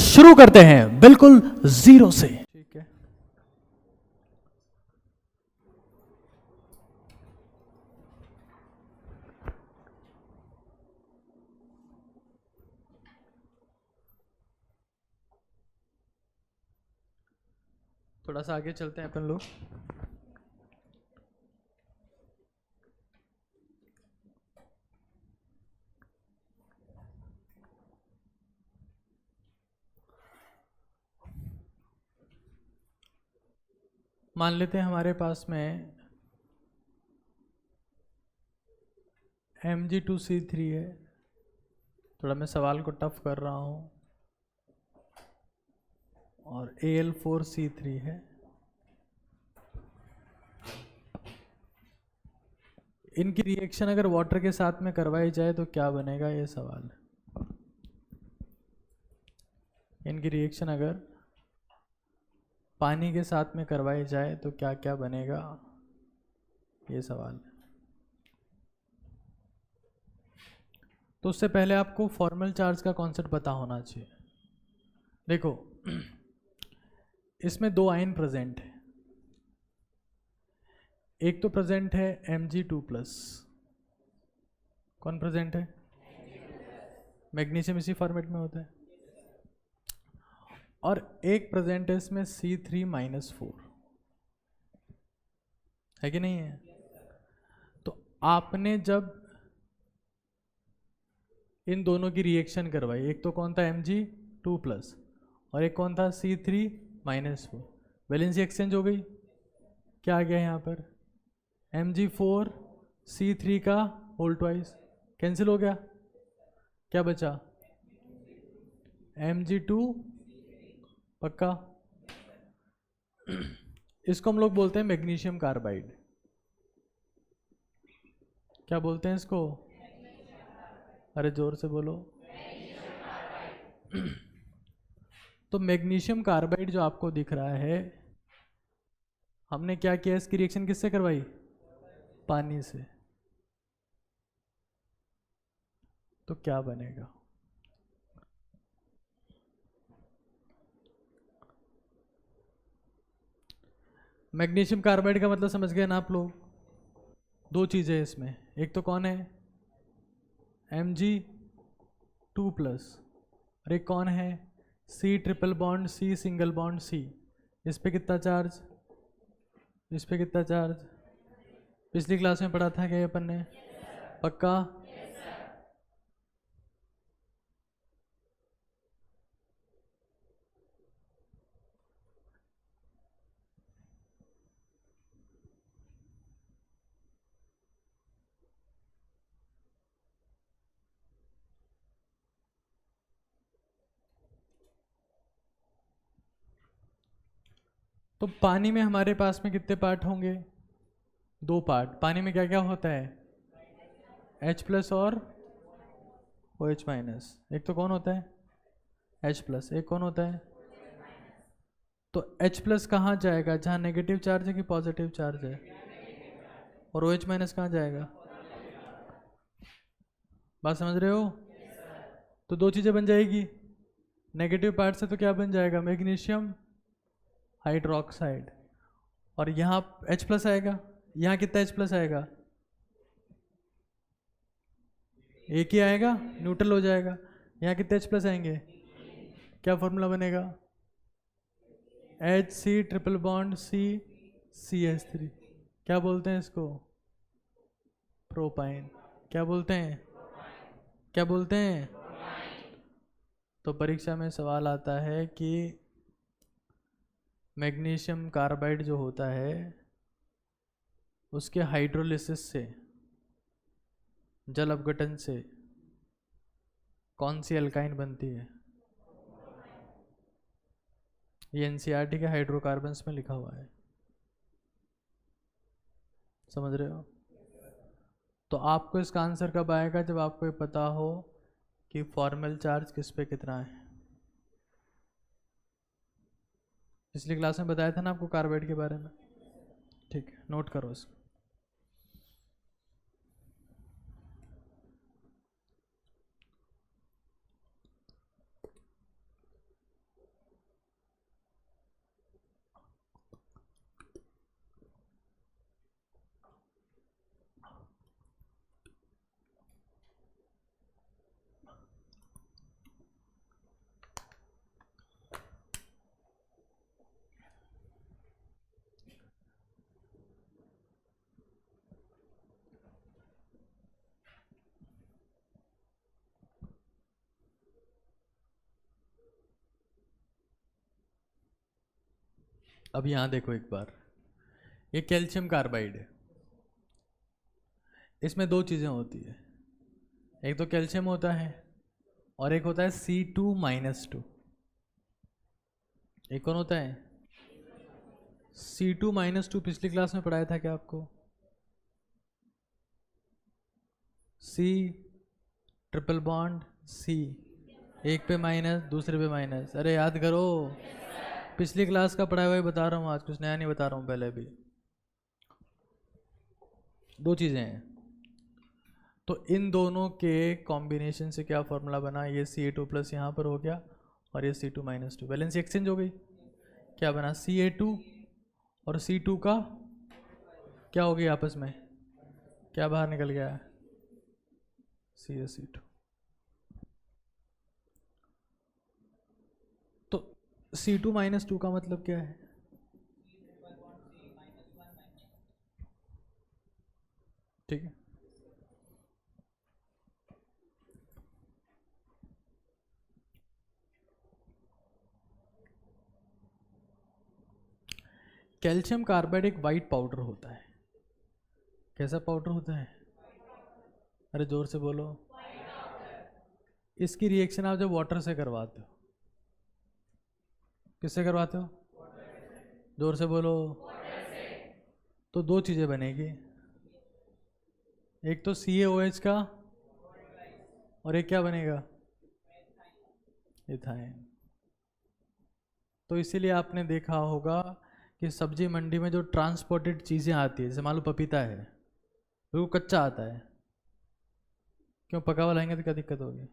शुरू करते हैं बिल्कुल जीरो से। ठीक है, थोड़ा सा आगे चलते हैं अपन लोग। मान लेते हैं हमारे पास में Mg2C3 है। थोड़ा मैं सवाल को टफ कर रहा हूँ। और Al4C3 है। इनकी रिएक्शन अगर वाटर के साथ में करवाई जाए तो क्या बनेगा, ये सवाल है। इनकी रिएक्शन अगर पानी के साथ में करवाई जाए तो क्या क्या बनेगा, ये सवाल है। तो उससे पहले आपको फॉर्मल चार्ज का कॉन्सेप्ट पता होना चाहिए। देखो, इसमें दो आयन प्रेजेंट है। एक तो प्रेजेंट है Mg2+। कौन प्रेजेंट है? मैग्नीशियम इसी फॉर्मेट में होता है। और एक प्रेजेंट है इसमें C3-4, है कि नहीं है? तो आपने जब इन दोनों की रिएक्शन करवाई, एक तो कौन था Mg2+ और एक कौन था C3-4, वैलेंसी एक्सचेंज हो गई। क्या आ गया यहाँ पर? Mg4 C3 का होल ट्वाइस कैंसिल हो गया। क्या बचा? Mg2, पक्का। इसको हम लोग बोलते हैं मैग्नीशियम कार्बाइड। क्या बोलते हैं इसको? अरे जोर से बोलो। तो मैग्नीशियम कार्बाइड जो आपको दिख रहा है, हमने क्या किया, इसकी रिएक्शन किससे करवाई? पानी से। तो क्या बनेगा? मैग्नीशियम कार्बाइड का मतलब समझ गए ना आप लोग? दो चीज़ें इसमें, एक तो कौन है Mg2+, और एक कौन है C triple bond C single bond C। इस पे कितना चार्ज, इस पे कितना चार्ज? पिछली क्लास में पढ़ा था क्या ये अपन ने? पक्का? तो पानी में हमारे पास में कितने पार्ट होंगे? दो पार्ट। पानी में क्या क्या होता है? H+ और OH-। एक तो कौन होता है? H+। एक कौन होता है? तो H+ कहाँ जाएगा? जहाँ नेगेटिव चार्ज है कि पॉजिटिव चार्ज है? और OH- कहाँ जाएगा? बात समझ रहे हो? तो दो चीज़ें बन जाएगी। नेगेटिव पार्ट से तो क्या बन जाएगा? Magnesium hydroxide. और यहाँ H+ आएगा। यहाँ कितना H+ आएगा? एक ही आएगा, न्यूट्रल हो जाएगा। यहाँ कितने H+ आएंगे? क्या फॉर्मूला बनेगा? Hc triple bond CCH3। क्या बोलते हैं इसको? प्रोपाइन। क्या बोलते हैं? क्या बोलते हैं? तो परीक्षा में सवाल आता है कि मैग्नीशियम कार्बाइड जो होता है उसके हाइड्रोलिसिस से, जल अपघटन से कौन सी एल्काइन बनती है? ये NCERT के हाइड्रोकार्बन्स में लिखा हुआ है। समझ रहे हो? तो आपको इसका आंसर कब आएगा? जब आपको ये पता हो कि फॉर्मल चार्ज किस पे कितना है। पिछली क्लास में बताया था ना आपको कार्बाइड के बारे में। ठीक है, नोट करो इसको। अब यहाँ देखो एक बार, ये कैल्शियम कार्बाइड है, इसमें दो चीज़ें होती है, एक तो कैल्शियम होता है और एक होता है C2-2। एक कौन होता है? C2-2। पिछली क्लास में पढ़ाया था क्या आपको? C ट्रिपल बॉन्ड C, एक पे माइनस दूसरे पे माइनस। अरे याद करो, पिछली क्लास का पढ़ाया हुआ ही बता रहा हूँ, आज कुछ नया नहीं बता रहा हूँ। पहले भी दो चीज़ें हैं, तो इन दोनों के कॉम्बिनेशन से क्या फॉर्मूला बना? ये Ca2+ यहाँ पर हो गया और ये C2-2, वैलेंसी एक्सचेंज हो गई। क्या बना? Ca2 और C2 का क्या हो गया आपस में? क्या बाहर निकल गया? CaC2। तो C2-2 का मतलब क्या है? ठीक है, कैल्शियम कार्बाइड एक वाइट पाउडर होता है। कैसा पाउडर होता है? अरे जोर से बोलो। इसकी रिएक्शन आप जब वाटर से करवाते हो, किससे करवाते हो? जोर से बोलो। तो दो चीज़ें बनेगी, एक तो CaOH का और एक क्या बनेगा? इथाइन। तो इसीलिए आपने देखा होगा कि सब्जी मंडी में जो ट्रांसपोर्टेड चीज़ें आती है, जैसे मान लो पपीता है, वो कच्चा आता है, क्यों? पका हुआ लाएंगे तो क्या दिक्कत होगी?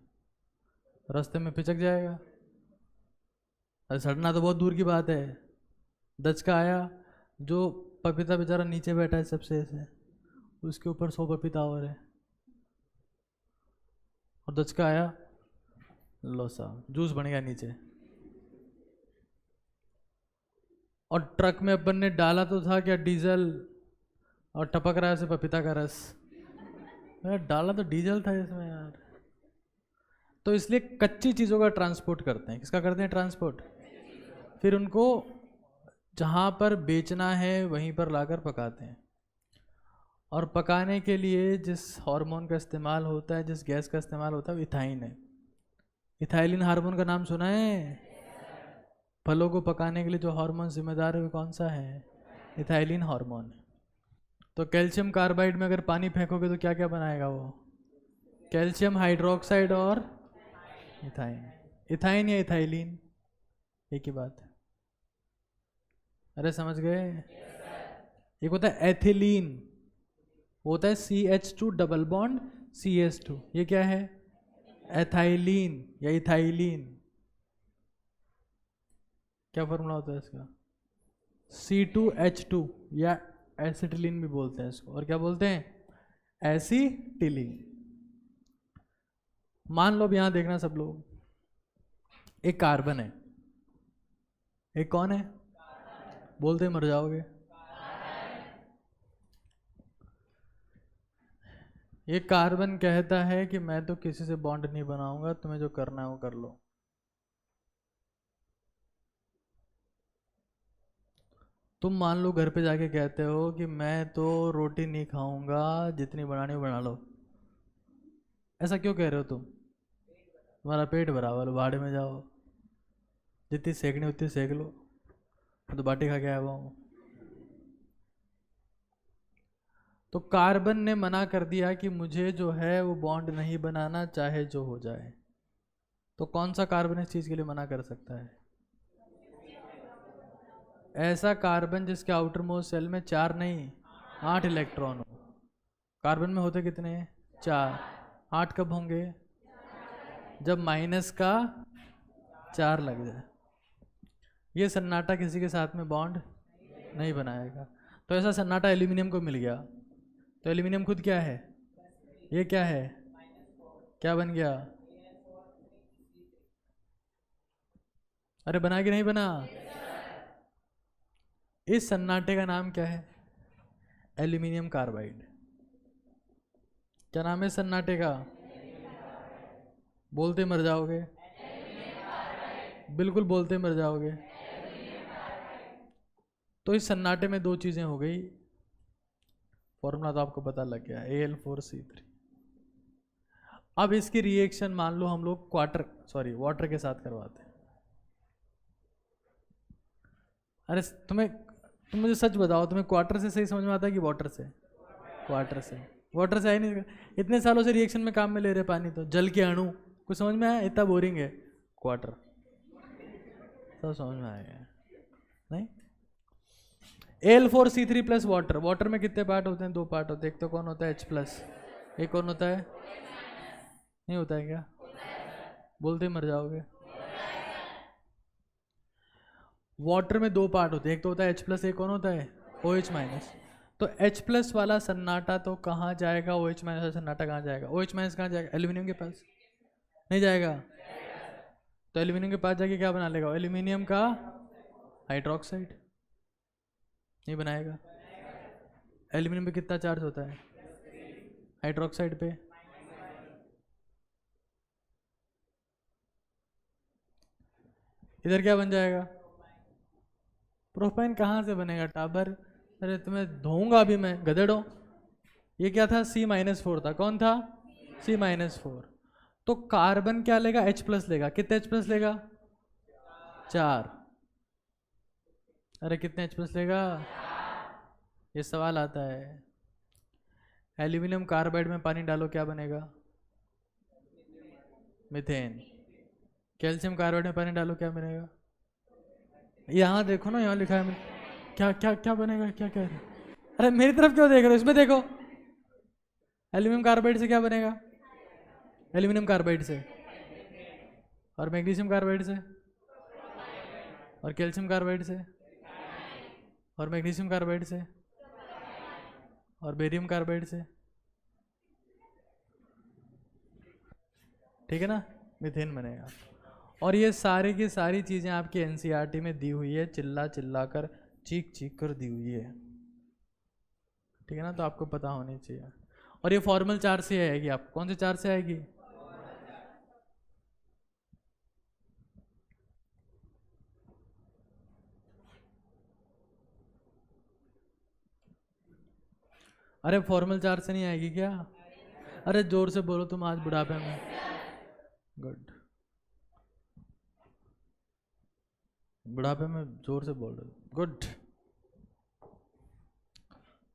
रास्ते में पिचक जाएगा। अरे सड़ना तो बहुत दूर की बात है, दचका आया, जो पपीता बेचारा नीचे बैठा है सबसे ऐसे, उसके ऊपर 100 पपीता और है, और दचका आया, लो साहब जूस बन गया नीचे। और ट्रक में अपन ने डाला तो था क्या? डीजल, और टपक रहा है उसे पपीता का रस। यार डाला तो डीजल था इसमें यार। तो इसलिए कच्ची चीज़ों का ट्रांसपोर्ट करते हैं। किसका करते हैं ट्रांसपोर्ट? फिर उनको जहाँ पर बेचना है वहीं पर लाकर पकाते हैं। और पकाने के लिए जिस हार्मोन का इस्तेमाल होता है, जिस गैस का इस्तेमाल होता है, वो इथाइन है। इथाइलिन हार्मोन का नाम सुना है? फलों को पकाने के लिए जो हार्मोन जिम्मेदार है वो कौन सा है? Ethylene hormone. तो कैल्शियम कार्बाइड में अगर पानी फेंकोगे तो क्या क्या बनाएगा वो? कैल्शियम हाइड्रोक्साइड और इथाइन। इथाइन या इथाइलिन एक ही बात है। अरे समझ गए? एक होता है एथिलीन, होता है CH2 डबल बॉन्ड CH2, ये क्या है? एथाइलिन या इथाइलिन। क्या फॉर्मूला होता है इसका? C2H2 या एसिटिलीन भी बोलते हैं इसको। और क्या बोलते हैं? एसिटिलीन। मान लो अब यहां देखना सब लोग, एक कार्बन है, एक कौन है? बोलते मर जाओगे। ये कार्बन कहता है कि मैं तो किसी से बॉन्ड नहीं बनाऊंगा, तुम्हें जो करना है वो कर लो। तुम मान लो घर पे जाके कहते हो कि मैं तो रोटी नहीं खाऊंगा, जितनी बनानी हो बना लो। ऐसा क्यों कह रहे हो तुम? तुम्हारा पेट भरा हुआ, भाड़े में जाओ, जितनी सेकनी उतनी सेक लो, मैं तो बाटी खा के आया हुआ हूँ। तो कार्बन ने मना कर दिया कि मुझे जो है वो बॉन्ड नहीं बनाना, चाहे जो हो जाए। तो कौन सा कार्बन इस चीज़ के लिए मना कर सकता है? ऐसा कार्बन जिसके आउटर मोस्ट शेल में 4 नहीं 8 इलेक्ट्रॉन हो। कार्बन में होते कितने हैं? 4। 8 कब होंगे? जब माइनस का 4 लग जाए। ये सन्नाटा किसी के साथ में बॉन्ड नहीं बनाएगा। तो ऐसा सन्नाटा एल्यूमिनियम को मिल गया। तो एल्यूमिनियम खुद क्या है? ये क्या है? क्या बन गया? अरे बना कि नहीं बना? इस सन्नाटे का नाम क्या है? Aluminium carbide. क्या नाम है सन्नाटे का? बोलते मर जाओगे, बिल्कुल बोलते मर जाओगे। तो इस सन्नाटे में दो चीजें हो गई, फॉर्मूला तो आपको पता लग गया, Al4C3। अब इसकी रिएक्शन मान लो हम लोग वाटर के साथ करवाते हैं। अरे तुम मुझे सच बताओ, तुम्हें क्वार्टर से सही समझ में आता है कि वाटर से? वाटर से आई नहीं। इतने सालों से रिएक्शन में काम में ले रहे पानी, तो जल के अणु कुछ समझ में आया? इतना बोरिंग है क्वार्टर, सब समझ में आएगा नहीं? Al4C3 प्लस वाटर में कितने पार्ट होते हैं? दो पार्ट होते हैं। एक तो कौन होता है? H+, एक कौन होता है? नहीं होता है क्या? बोलते ही मर जाओगे। वाटर में दो पार्ट होते हैं, एक तो होता है H+, एक कौन होता है? OH-। तो H+ वाला सन्नाटा तो कहाँ जाएगा? OH- वाला सन्नाटा कहाँ जाएगा? OH- कहाँ जाएगा? एल्यूमिनियम के पास नहीं जाएगा? तो एल्यूमिनियम के पास जाके क्या बना लेगा? एल्यूमिनियम का हाइड्रोक्साइड नहीं बनाएगा? एल्यूमिनियम पे कितना चार्ज होता है? हाइड्रोक्साइड पे इधर क्या बन जाएगा? प्रोपाइन। कहाँ से बनेगा टाबर? अरे तुम्हें धोऊंगा अभी मैं, गधेड़ो। ये क्या था? C-4 था। कौन था? C-4। तो कार्बन क्या लेगा? H+ लेगा। कितने H+ लेगा? 4। अरे कितने H+ लेगा? ये सवाल आता है। एल्यूमिनियम कार्बाइड में पानी डालो, क्या बनेगा? मीथेन। कैल्शियम कार्बाइड में पानी डालो, क्या बनेगा? यहाँ देखो ना, यहाँ लिखा है। क्या क्या क्या बनेगा? क्या क्या? अरे मेरी तरफ क्यों देख रहे हो? इसमें देखो। एल्यूमिनियम कार्बाइड से क्या बनेगा? एल्यूमिनियम कार्बाइड से, और मैग्नीशियम कार्बाइड से, और कैल्शियम कार्बाइड से, और मैग्नीशियम कार्बाइड से, और बेरियम कार्बाइड से। ठीक है ना? मीथेन बनेगा। और ये सारी की सारी चीज़ें आपकी एनसीईआरटी में दी हुई है, चिल्ला चिल्ला कर, चीख चीख कर दी हुई है। ठीक है ना? तो आपको पता होनी चाहिए। और ये फॉर्मल चार्ज से आएगी। आप कौन से चार्ज से आएगी? अरे फॉर्मल चार्ज से नहीं आएगी क्या? अरे जोर से बोलो तुम आज बुढ़ापे में। गुड। बुढ़ापे में जोर से बोल रहे हो, गुड।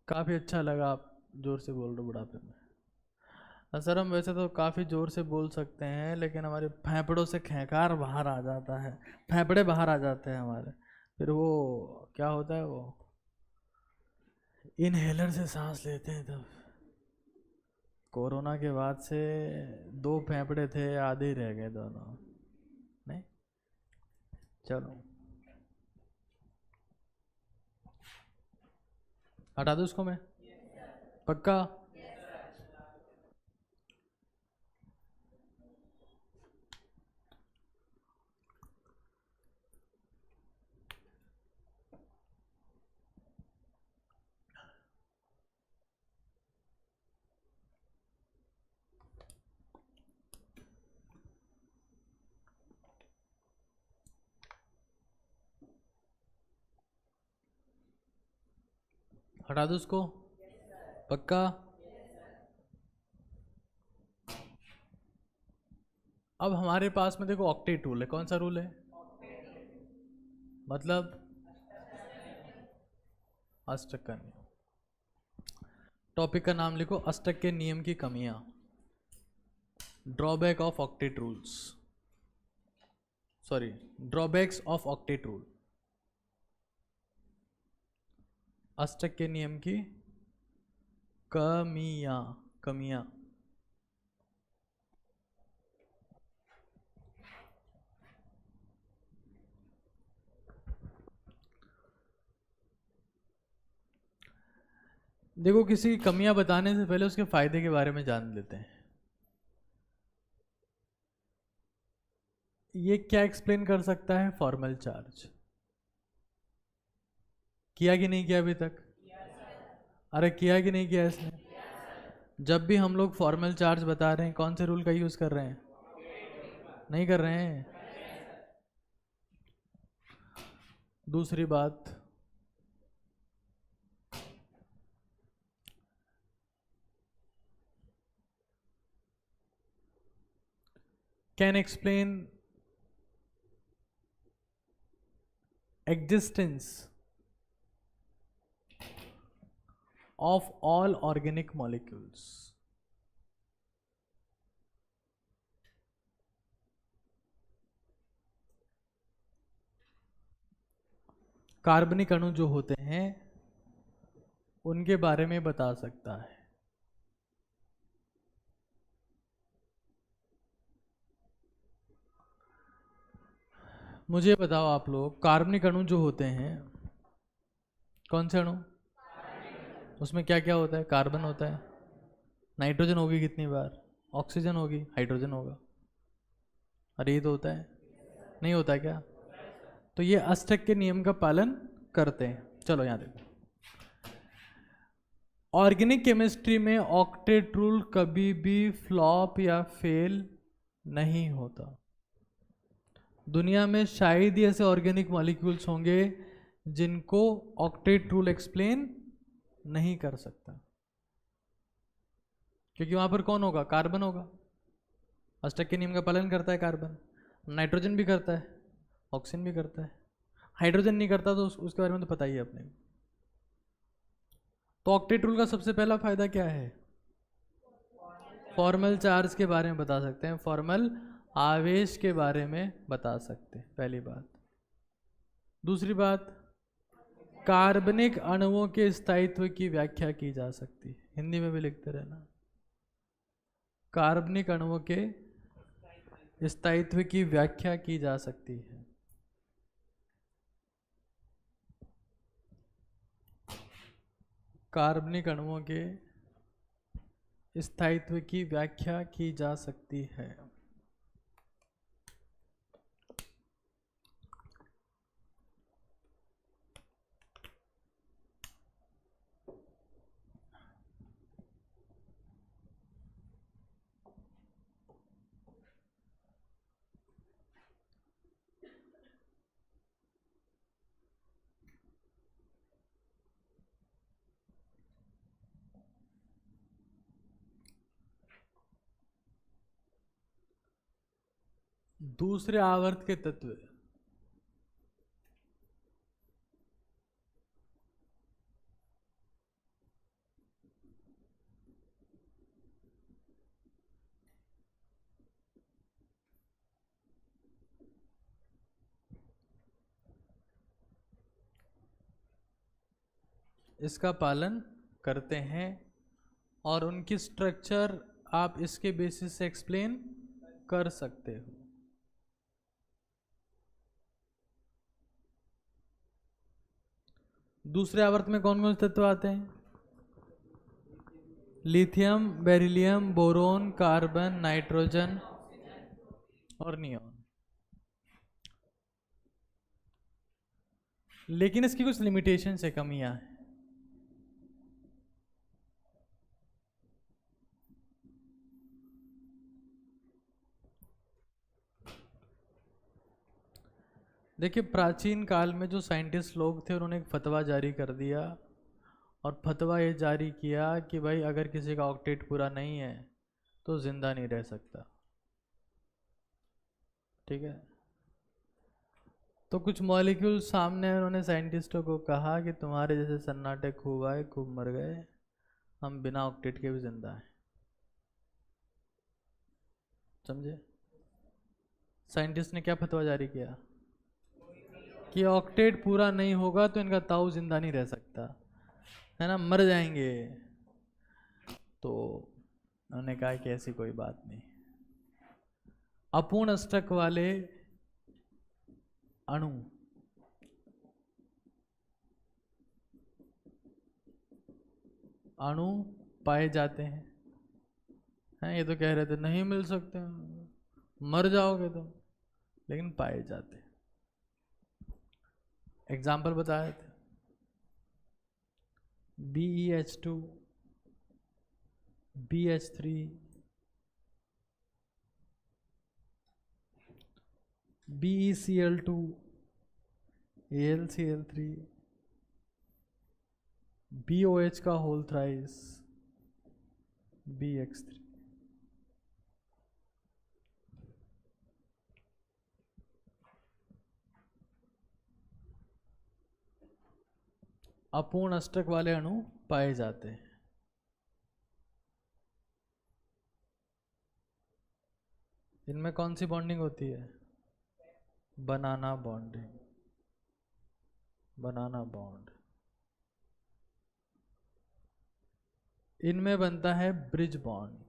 काफ़ी अच्छा लगा आप जोर से बोल रहे हो बुढ़ापे में। सर हम वैसे तो काफ़ी ज़ोर से बोल सकते हैं, लेकिन हमारे फेफड़ों से खेंकार बाहर आ जाता है, फेफड़े बाहर आ जाते हैं हमारे। फिर वो क्या होता है, वो इनहेलर से सांस लेते हैं तब। कोरोना के बाद से 2 फेफड़े थे, आधे रह गए दोनों। नहीं, चलो हटा दूँ उसको मैं? पक्का? हटा दूँ उसको? पक्का? अब हमारे पास में देखो ऑक्टेट रूल है। कौन सा रूल है? मतलब अष्टक का नियम। टॉपिक का नाम लिखो, अष्टक के नियम की कमियां, drawback of octet rules, sorry drawbacks of octet rule. अष्टक के नियम की कमियां, कमियां। देखो, किसी की कमियां बताने से पहले उसके फायदे के बारे में जान लेते हैं। ये क्या एक्सप्लेन कर सकता है? Formal charge. किया कि नहीं किया अभी तक? अरे किया कि नहीं किया इसने? जब भी हम लोग फॉर्मल चार्ज बता रहे हैं, कौन से रूल का यूज कर रहे हैं? नहीं कर रहे हैं। दूसरी बात, can explain existence of all organic molecules. कार्बनिक अणु जो होते हैं उनके बारे में बता सकता है। मुझे बताओ आप लोग, कार्बनिक अणु जो होते हैं, कौन से अणु? उसमें क्या क्या होता है? कार्बन होता है, नाइट्रोजन होगी कितनी बार, ऑक्सीजन होगी, हाइड्रोजन होगा। अरे ये तो होता है, नहीं होता है क्या? तो ये अष्टक के नियम का पालन करते हैं। चलो यहाँ देखो, ऑर्गेनिक केमिस्ट्री में ऑक्टेट रूल कभी भी फ्लॉप या फेल नहीं होता। दुनिया में शायद ही ऐसे ऑर्गेनिक मॉलिक्यूल्स होंगे जिनको ऑक्टेट रूल एक्सप्लेन नहीं कर सकता, क्योंकि वहां पर कौन होगा? कार्बन होगा। अष्टक के नियम का पालन करता है कार्बन, नाइट्रोजन भी करता है, ऑक्सीजन भी करता है, हाइड्रोजन नहीं करता, तो उसके बारे में तो पता ही है अपने को। तो ऑक्टेट रूल का सबसे पहला फायदा क्या है? फॉर्मल चार्ज के बारे में बता सकते हैं, फॉर्मल आवेश के बारे में बता सकते हैं, पहली बात। दूसरी बात, कार्बनिक अणुओं के स्थायित्व की व्याख्या की जा सकती है। हिंदी में भी लिखते रहना, कार्बनिक अणुओं के स्थायित्व की व्याख्या की जा सकती है। कार्बनिक अणुओं के स्थायित्व की व्याख्या की जा सकती है। दूसरे आवर्त के तत्व, इसका पालन करते हैं और उनकी स्ट्रक्चर आप इसके बेसिस से एक्सप्लेन कर सकते हो। दूसरे आवर्त में कौन कौन से तत्व आते हैं? Lithium, beryllium, boron, carbon, nitrogen और नियॉन। लेकिन इसकी कुछ लिमिटेशन है, कमियां हैं। देखिए, प्राचीन काल में जो साइंटिस्ट लोग थे उन्होंने एक फतवा जारी कर दिया, और फतवा ये जारी किया कि भाई अगर किसी का ऑक्टेट पूरा नहीं है तो जिंदा नहीं रह सकता। ठीक है, तो कुछ मॉलिक्यूल सामने उन्होंने साइंटिस्टों को कहा कि तुम्हारे जैसे सन्नाटे खूब आए, खूब मर गए, हम बिना ऑक्टेट के भी जिंदा हैं। समझे? साइंटिस्ट ने क्या फतवा जारी किया कि ऑक्टेट पूरा नहीं होगा तो इनका ताऊ जिंदा नहीं रह सकता, है ना, मर जाएंगे। तो उन्होंने कहा कि ऐसी कोई बात नहीं, अपूर्ण अष्टक वाले अणु अणु पाए जाते हैं। ये तो कह रहे थे नहीं मिल सकते, मर जाओगे तुम, लेकिन पाए जाते। एग्जाम्पल बताए थे, BeH2, BH3, BeCl2, AlCl3, BOH का होल थ्राइस, BX3। अपूर्ण अष्टक वाले अणु पाए जाते हैं। इनमें कौन सी बॉन्डिंग होती है? बनाना बॉन्डिंग, बनाना बॉन्ड। इनमें बनता है ब्रिज बॉन्ड।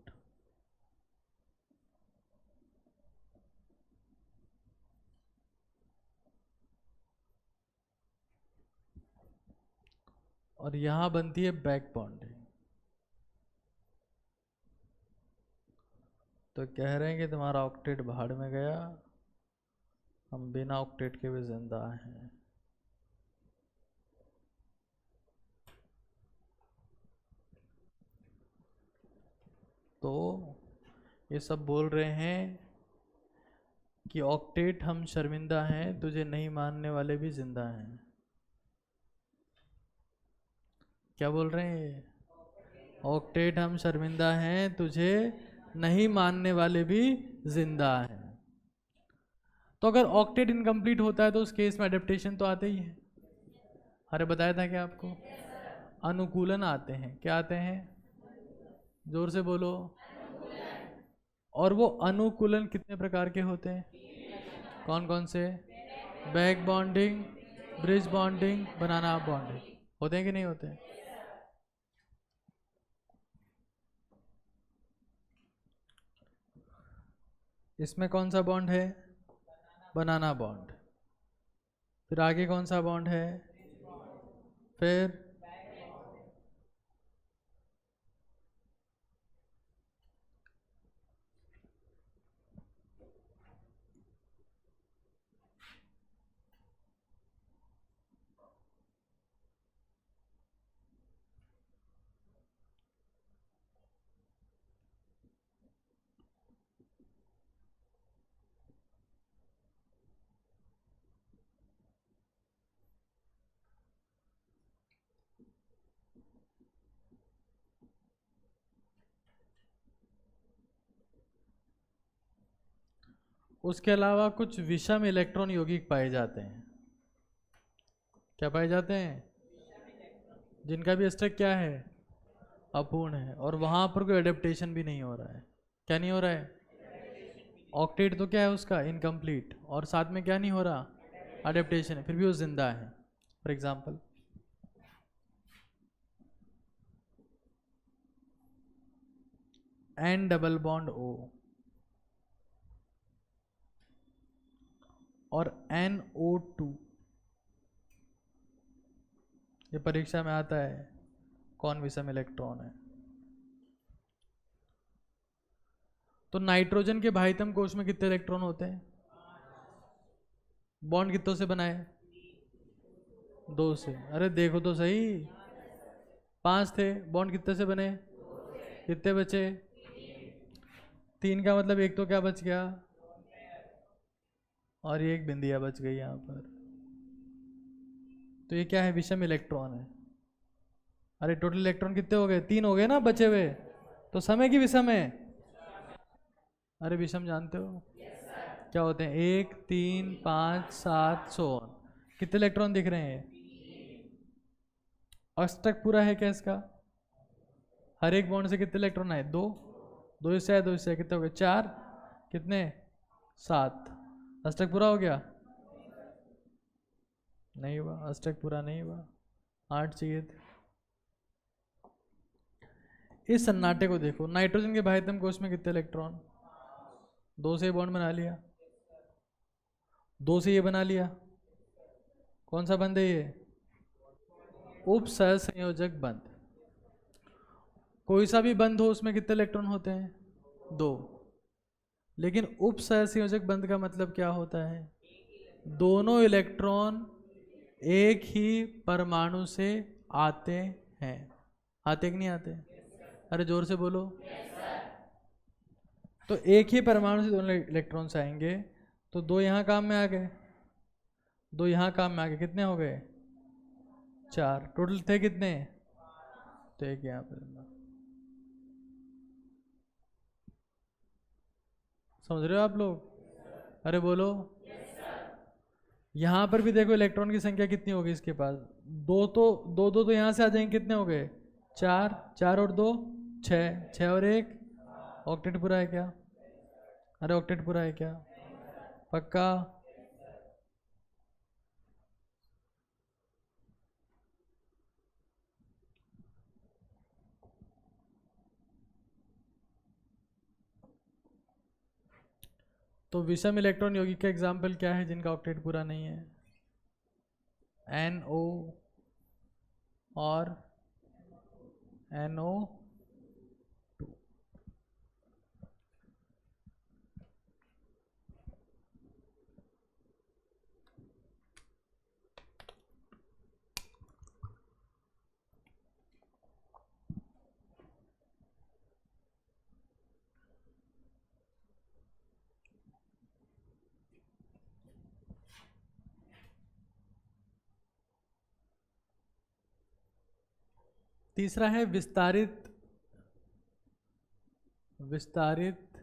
और यहां बनती है बैक बॉन्डिंग। तो कह रहे हैं कि तुम्हारा ऑक्टेट भाड़ में गया, हम बिना ऑक्टेट के भी जिंदा हैं। तो ये सब बोल रहे हैं कि ऑक्टेट हम शर्मिंदा हैं, तुझे नहीं मानने वाले भी जिंदा हैं। क्या बोल रहे हैं? ऑक्टेट हम शर्मिंदा हैं, तुझे नहीं मानने वाले भी जिंदा हैं। तो अगर ऑक्टेट इनकम्प्लीट होता है तो उस केस में एडेप्टेशन तो आते ही है। अरे बताया था क्या आपको? अनुकूलन आते हैं। क्या आते हैं? जोर से बोलो। और वो अनुकूलन कितने प्रकार के होते हैं? कौन कौन से? बैक बॉन्डिंग, ब्रिज बॉन्डिंग, बनाना बॉन्डिंग। होते हैं कि नहीं होते हैं? इसमें कौन सा बॉन्ड है? बनाना बॉन्ड। फिर आगे कौन सा बॉन्ड है? फिर उसके अलावा कुछ विषम इलेक्ट्रॉन यौगिक पाए जाते हैं। क्या पाए जाते हैं? जिनका भी स्टेट क्या है? अपूर्ण है। और वहां पर कोई एडेप्टेशन भी नहीं हो रहा है। क्या नहीं हो रहा है? ऑक्टेट तो क्या है उसका? इनकम्प्लीट। और साथ में क्या नहीं हो रहा? एडेप्टेशन है, फिर भी वो जिंदा है। For example N double bond O और NO2। ये परीक्षा में आता है, कौन विषम इलेक्ट्रॉन है? तो नाइट्रोजन के भाइतम कोश में कितने इलेक्ट्रॉन होते हैं? बॉन्ड कितनों से बनाए? 2 से। अरे देखो तो सही, 5 थे, बॉन्ड कितने से बने? कितने बचे? 3 का मतलब एक तो क्या बच गया? और ये एक बिंदिया बच गई यहाँ पर। तो ये क्या है? विषम इलेक्ट्रॉन है। अरे टोटल इलेक्ट्रॉन कितने हो गए? 3 हो गए ना बचे हुए। तो समय की विषम है। अरे विषम जानते हो क्या होते हैं? 1 3 5 7 सोन। कितने इलेक्ट्रॉन दिख रहे हैं? अष्टक पूरा है क्या इसका? हर एक बॉन्ड से कितने इलेक्ट्रॉन आए? 2। 2 इससे आए, 2 इससे आए, कितने हो गए? 4। कितने? 7। अष्टक पूरा हो गया? नहीं हुआ, अष्टक पूरा नहीं हुआ। 8 चाहिए थे। इस सन्नाटे को देखो, नाइट्रोजन के भाइतम कोश में कितने इलेक्ट्रॉन? 2 से बॉन्ड बना लिया, 2 से ये बना लिया। कौन सा बंद है ये? उप सहसंयोजक बंध। कोई सा भी बंध हो उसमें कितने इलेक्ट्रॉन होते हैं? 2। लेकिन उप सहसंयोजक बंध का मतलब क्या होता है? दोनों इलेक्ट्रॉन एक ही परमाणु से आते हैं। आते कि नहीं आते? अरे जोर से बोलो। तो एक ही परमाणु से दोनों इलेक्ट्रॉन्स आएंगे, तो 2 यहाँ काम में आ गए, 2 यहाँ काम में आ गए, कितने हो गए? 4। टोटल थे कितने? तो एक यहाँ पर। समझ रहे हो आप लोग? अरे बोलो। यहाँ पर भी देखो इलेक्ट्रॉन की संख्या कितनी होगी इसके पास, दो यहाँ से आ जाएंगे, कितने हो गए 4, 4 और 2 6, 6 और 1 ऑक्टेट पूरा है क्या? अरे ऑक्टेट पूरा है क्या? पक्का? तो विषम इलेक्ट्रॉन यौगिक का एग्जाम्पल क्या है जिनका ऑक्टेट पूरा नहीं है? NO और NO2। तीसरा है विस्तारित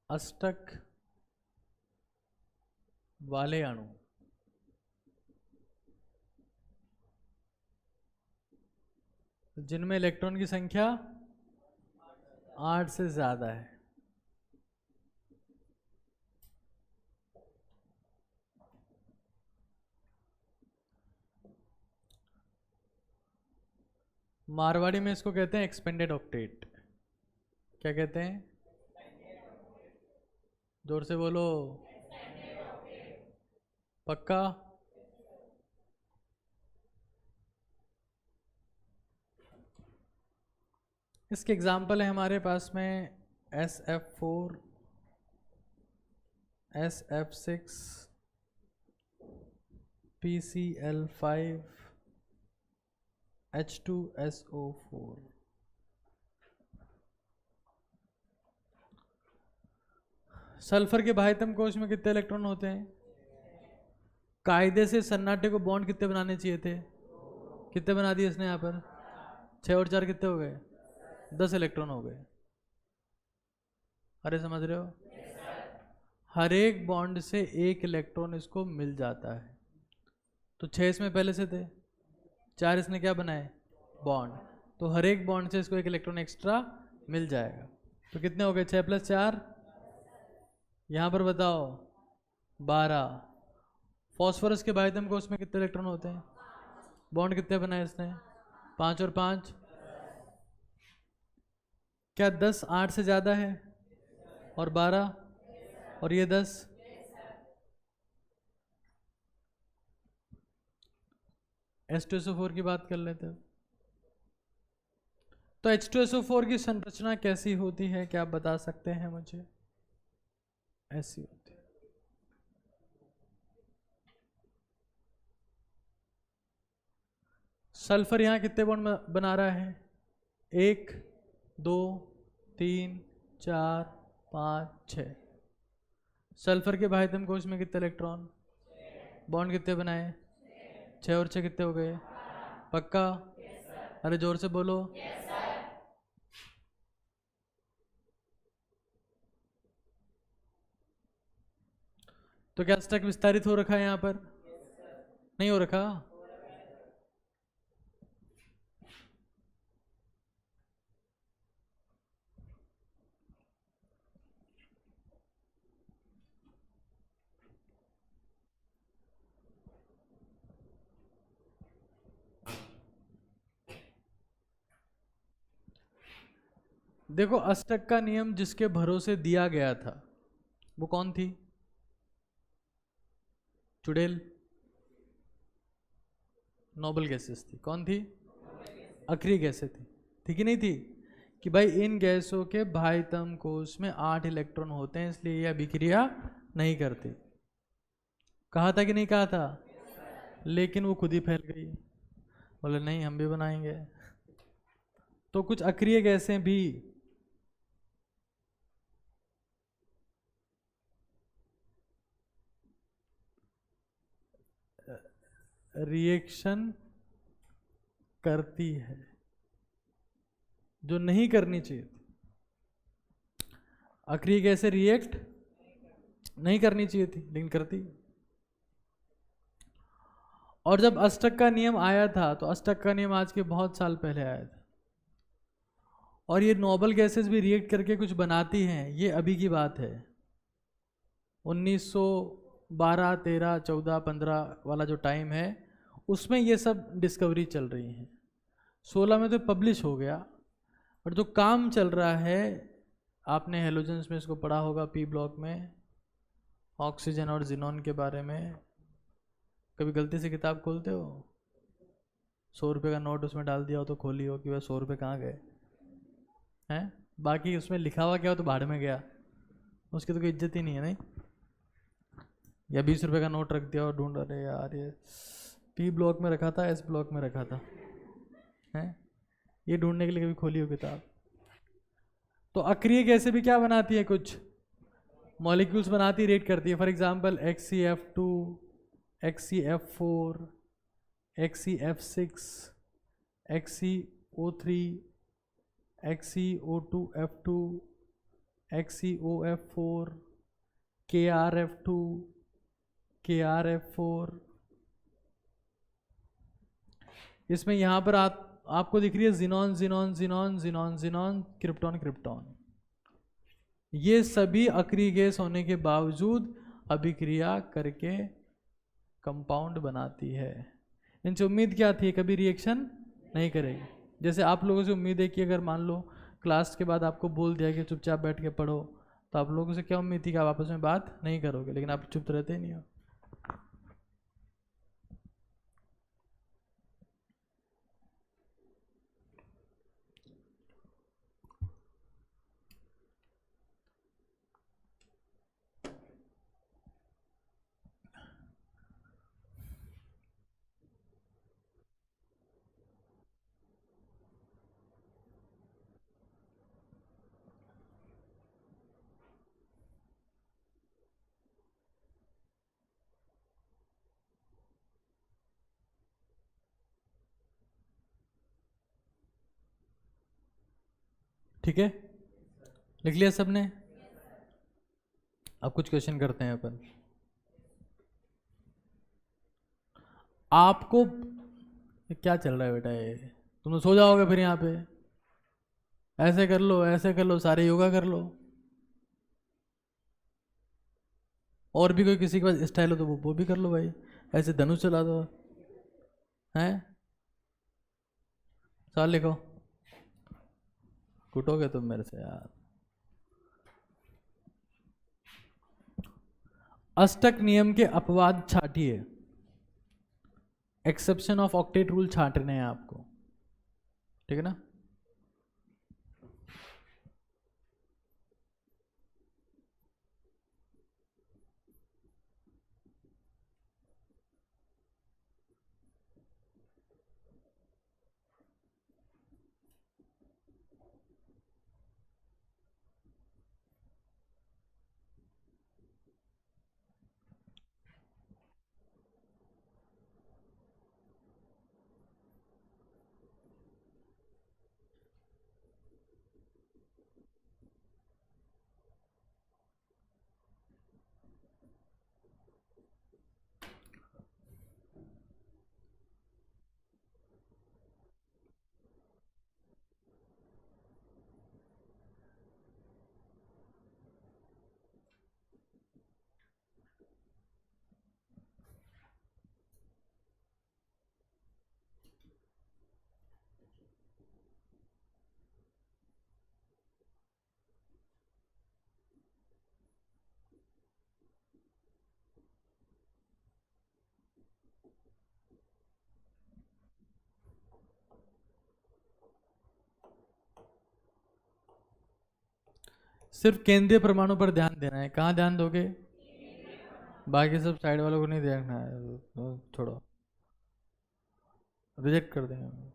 अष्टक वाले अणु। जिनमें इलेक्ट्रॉन की संख्या 8 से ज्यादा है। मारवाड़ी में इसको कहते हैं एक्सपेंडेड ऑक्टेट। क्या कहते हैं? जोर से बोलो। पक्का? इसके एग्जाम्पल है हमारे पास में SF4, SF6, PCl5, H2SO4। Sulphur के बाह्यतम कोश में कितने इलेक्ट्रॉन होते हैं? कायदे से सन्नाटे को बॉन्ड कितने बनाने चाहिए थे? कितने बना दिए इसने यहाँ पर? 6 और 4 कितने हो गए? 10 इलेक्ट्रॉन हो गए। अरे समझ रहे हो? हर एक बॉन्ड से एक इलेक्ट्रॉन इसको मिल जाता है। तो 6 इसमें पहले से थे, 4 इसने क्या बनाए? बॉन्ड। तो हर एक बॉन्ड से इसको एक इलेक्ट्रॉन एक्स्ट्रा मिल जाएगा। तो कितने हो गए? 6 + 4। यहाँ पर बताओ 12। फॉस्फोरस के बाह्यतम कोश में कितने इलेक्ट्रॉन होते हैं? बॉन्ड कितने बनाए इसने? 5 और 5। क्या 10 8 से ज़्यादा है? और 12 और ये 10। H2SO4 की बात कर लेते हैं। तो H2SO4 की संरचना कैसी होती है, क्या आप बता सकते हैं मुझे? ऐसी होती है। सल्फर यहाँ कितने बॉन्ड बना रहा है? 1 2 3 4 5 6। सल्फर के बाह्यतम कोश में कितने इलेक्ट्रॉन? बॉन्ड कितने बनाए? 6 और 6 कितने हो गए? पक्का? अरे जोर से बोलो। तो क्या स्टक विस्तारित हो रखा है यहाँ पर? नहीं हो रखा? देखो अष्टक का नियम जिसके भरोसे दिया गया था वो कौन थी? चुड़ैल। नोबल गैसेस थी। कौन थी? अक्रिय गैसें थी। थी कि नहीं थी? कि भाई इन गैसों के बाह्यतम कोश में 8 इलेक्ट्रॉन होते हैं, इसलिए यह अभिक्रिया नहीं करती। कहा था कि नहीं कहा था? लेकिन वो खुद ही फैल गई। बोले नहीं हम भी बनाएंगे। तो कुछ अक्रिय गैसें भी रिएक्शन करती है जो नहीं करनी चाहिए। अक्रिय गैसें रिएक्ट नहीं करनी चाहिए थी लेकिन करती। और जब अष्टक का नियम आया था तो अष्टक का नियम आज के बहुत साल पहले आया था, और ये नोबल गैसेस भी रिएक्ट करके कुछ बनाती हैं, ये अभी की बात है। 1912, 13, 14, 15 वाला जो टाइम है उसमें ये सब डिस्कवरी चल रही है। 16 में तो पब्लिश हो गया, और जो काम चल रहा है, आपने हेलोजेंस में इसको पढ़ा होगा, पी ब्लॉक में ऑक्सीजन और जिनॉन के बारे में। कभी गलती से किताब खोलते हो, 100 रुपये का नोट उसमें डाल दिया हो तो खोली हो कि वह 100 रुपये कहाँ गए हैं, बाकी उसमें लिखा हुआ क्या हो तो भाड़ में गया, उसकी तो कोई इज्जत ही नहीं है। नहीं, या 20 रुपये का नोट रख दिया और ढूंढ रहे यार ये पी ब्लॉक में रखा था, एस ब्लॉक में रखा था, हैं, ये ढूंढने के लिए कभी खोली हो किताब। तो अक्रिय गैसें भी क्या बनाती है, कुछ मॉलिक्यूल्स बनाती, रेट करती है। For example XCF2, XCF4, XCF6, XCO3, XCO2F2, XCOF4, KrF2, KrF4। इसमें यहाँ पर आपको दिख रही है xenon xenon xenon xenon xenon, krypton krypton. ये सभी अक्रिय गैस होने के बावजूद अभिक्रिया करके कंपाउंड बनाती है। इनसे उम्मीद क्या थी, कभी रिएक्शन नहीं करेगी। जैसे आप लोगों से उम्मीद है कि अगर मान लो क्लास के बाद आपको बोल दिया कि चुपचाप बैठ के पढ़ो, तो आप लोगों से क्या उम्मीद थी कि आप आपस में बात नहीं करोगे, लेकिन आप चुप रहते ही नहीं हो। ठीक है, लिख लिया सबने। अब कुछ क्वेश्चन करते हैं अपन। आपको ये क्या चल रहा है बेटा, ये तुम तो सो जाओगे फिर यहाँ पे। ऐसे कर लो, ऐसे कर लो, सारे योगा कर लो। और भी कोई किसी के पास स्टाइल हो तो वो भी कर लो भाई, ऐसे धनुष चला दो, हैं। साल लिखो, कुटोगे तुम मेरे से यार। अष्टक नियम के अपवाद छाटिए, एक्सेप्शन ऑफ ऑक्टेट रूल छाटने हैं आपको, ठीक है ना। सिर्फ केंद्रीय परमाणु पर ध्यान देना है। कहाँ ध्यान दोगे, बाकी सब साइड वालों को नहीं देखना है, तो छोड़ो, रिजेक्ट कर देंगे।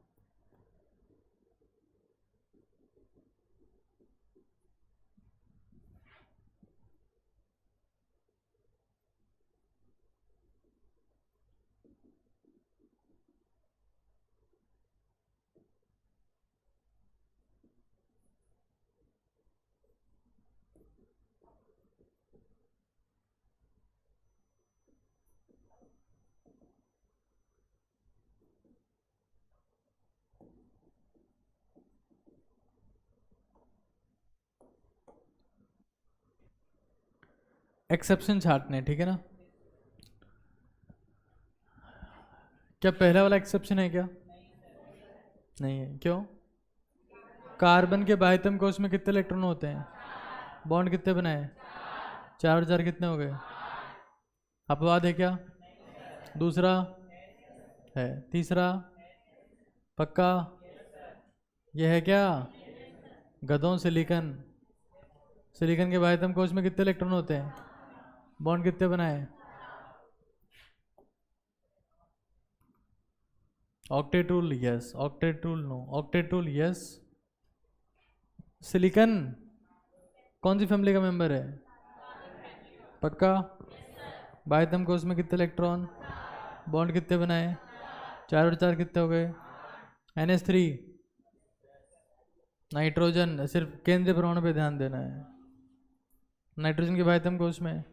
एक्सेप्शन छांटने हैं, ठीक है ना। क्या पहला वाला एक्सेप्शन है क्या? नहीं है, क्यों? कार्बन के बाह्यतम कोश में कितने इलेक्ट्रॉन होते हैं? बॉन्ड कितने बनाए? 4 और 4 कितने हो गए? अपवाद है क्या? दूसरा है, तीसरा पक्का? यह है क्या? गधों सिलिकन। सिलिकन के बाह्यतम कोश में कितने इलेक्ट्रॉन होते हैं? बॉन्ड कितने बनाए? Octet rule yes, octet rule no, octet rule yes. Silicon कौन सी फैमिली का मेंबर है? पक्का? बाह्यतम कोश में कितने इलेक्ट्रॉन? बॉन्ड कितने बनाए? 4 और 4 कितने हो गए? NH3। नाइट्रोजन, सिर्फ केंद्रीय परमाणु पे ध्यान देना है। नाइट्रोजन के बाह्यतम कोश में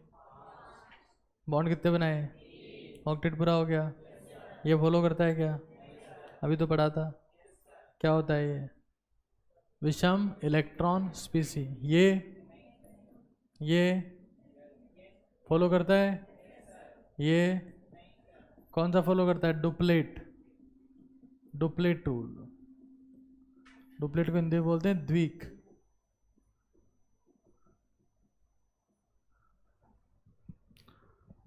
बॉन्ड कितने बनाए? ऑक्टेट पूरा हो गया। ये फॉलो करता है क्या? अभी तो पढ़ा था। क्या होता है ये? विषम इलेक्ट्रॉन स्पीसी। ये फॉलो करता है। ये कौन सा फॉलो करता है? डुप्लेट। Duplet rule. डुप्लेट को हिंदी में बोलते हैं द्विक।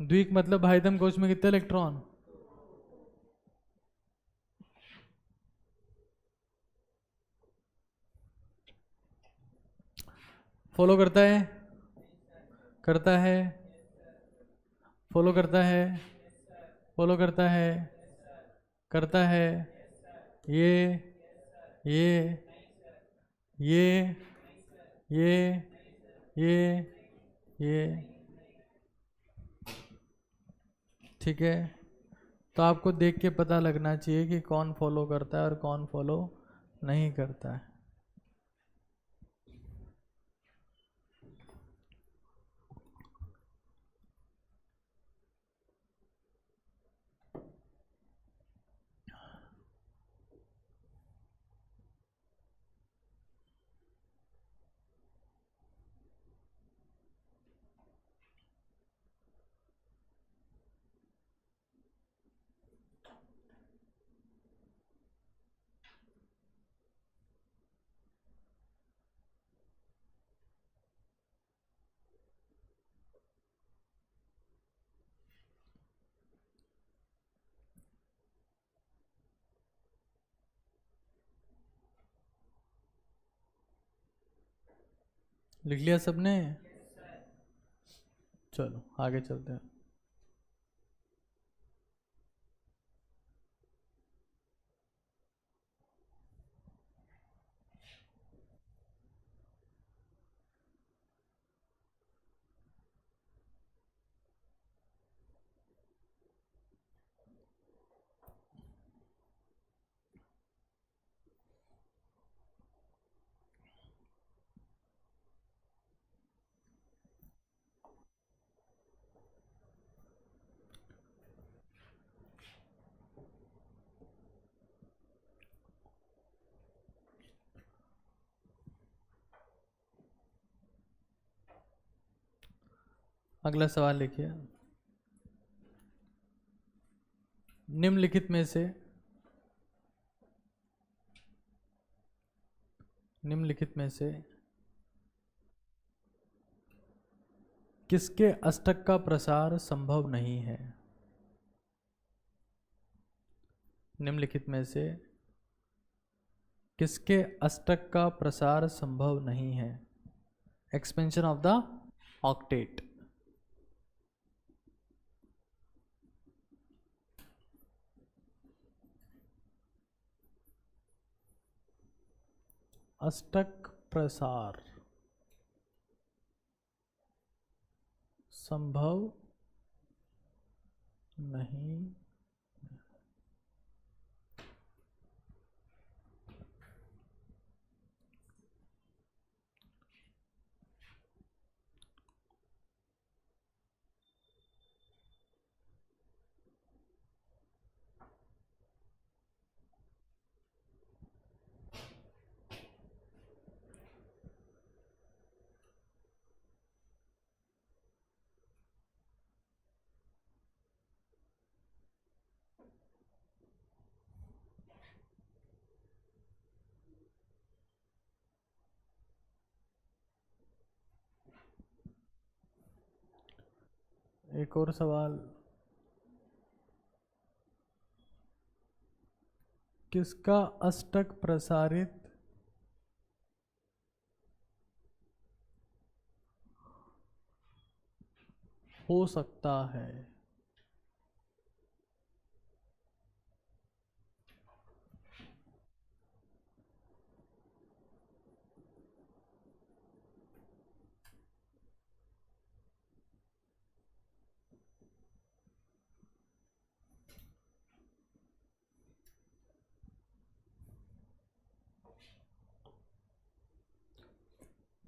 द्विक मतलब बाह्यतम कोश में कितने इलेक्ट्रॉन? फॉलो करता है, करता है, फॉलो करता है, फॉलो करता है, करता है। ये ये ये ये ये ठीक है। तो आपको देख के पता लगना चाहिए कि कौन फॉलो करता है और कौन फॉलो नहीं करता है। लिख लिया सबने? चलो आगे चलते हैं। अगला सवाल लिखिए। निम्नलिखित में से किसके अष्टक का प्रसार संभव नहीं है? निम्नलिखित में से किसके अष्टक का प्रसार संभव नहीं है? Expansion of the octet. अष्टक प्रसार संभव नहीं। एक और सवाल, किसका अष्टक प्रसारित हो सकता है?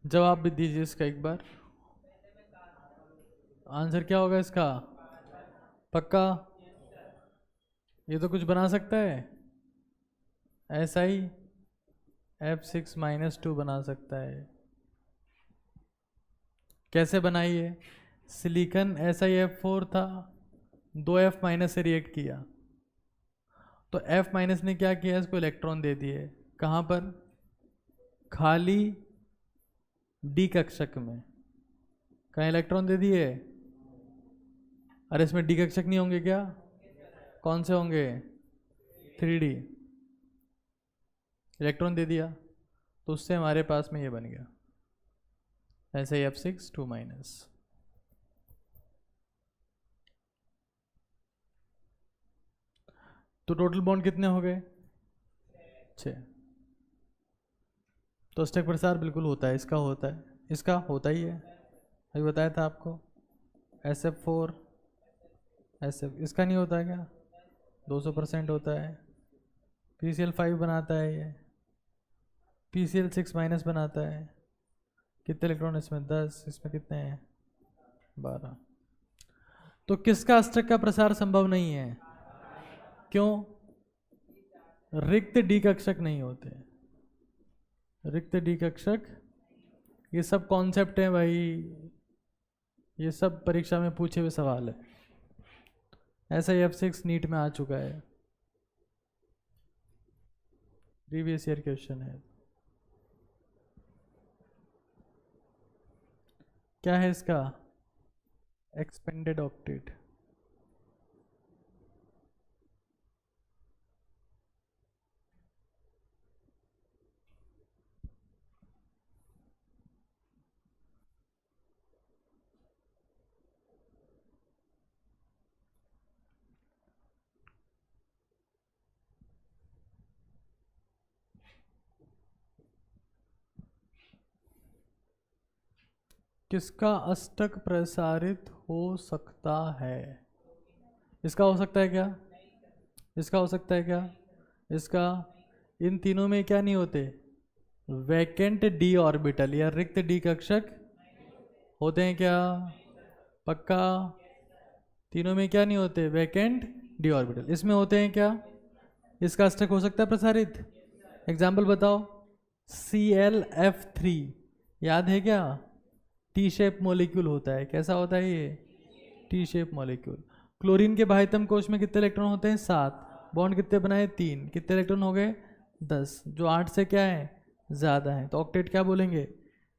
जवाब भी दीजिए इसका एक बार। आंसर क्या होगा इसका? पक्का? ये तो कुछ बना सकता है, ऐसा ही F6-2 बना सकता है। कैसे बनाइए? सिलिकॉन SiF4 था, 2F- से रिएक्ट किया, तो F- ने क्या किया, इसको इलेक्ट्रॉन दे दिए। कहाँ पर? खाली डी कक्षक में। कहाँ इलेक्ट्रॉन दे दिए? अरे इसमें डी कक्षक नहीं होंगे क्या? कौन से होंगे? 3D। इलेक्ट्रॉन दे दिया, तो उससे हमारे पास में ये बन गया ऐसे ही F6-2-। तो टोटल बॉन्ड कितने हो गए? 6। तो अष्टक प्रसार बिल्कुल होता है, इसका होता है, इसका होता ही है, अभी बताया था आपको। SF4 SF, इसका नहीं होता है क्या? 200% होता है। PCl5 बनाता है ये, PCl6- बनाता है। कितने इलेक्ट्रॉन इसमें? 10। इसमें कितने हैं? 12। तो किसका अष्टक का प्रसार संभव नहीं है? क्यों? रिक्त डी कक्षक नहीं होते। रिक्त डी कक्षक, ये सब कॉन्सेप्ट है भाई, ये सब परीक्षा में पूछे हुए सवाल है। ऐसा ही F6 नीट में आ चुका है, प्रीवियस ईयर क्वेश्चन है। क्या है इसका? Expanded octet. किसका अष्टक प्रसारित हो सकता है? इसका हो सकता है क्या? इसका हो सकता है क्या? इसका? इन तीनों में क्या नहीं होते? वैकेंट डी ऑर्बिटल या रिक्त डी कक्षक होते हैं क्या? पक्का? तीनों में क्या नहीं होते? Vacant D orbital. इसमें होते हैं क्या? इसका अष्टक हो सकता है प्रसारित? एग्जाम्पल बताओ। ClF3 याद है क्या? टी शेप मॉलिक्यूल होता है। कैसा होता है ये? T shape molecule. क्लोरीन के बाह्यतम कोश में कितने इलेक्ट्रॉन होते हैं? 7। बॉन्ड कितने बनाए? 3। कितने इलेक्ट्रॉन हो गए? 10, जो 8 से क्या है? ज़्यादा है। तो ऑक्टेट क्या बोलेंगे?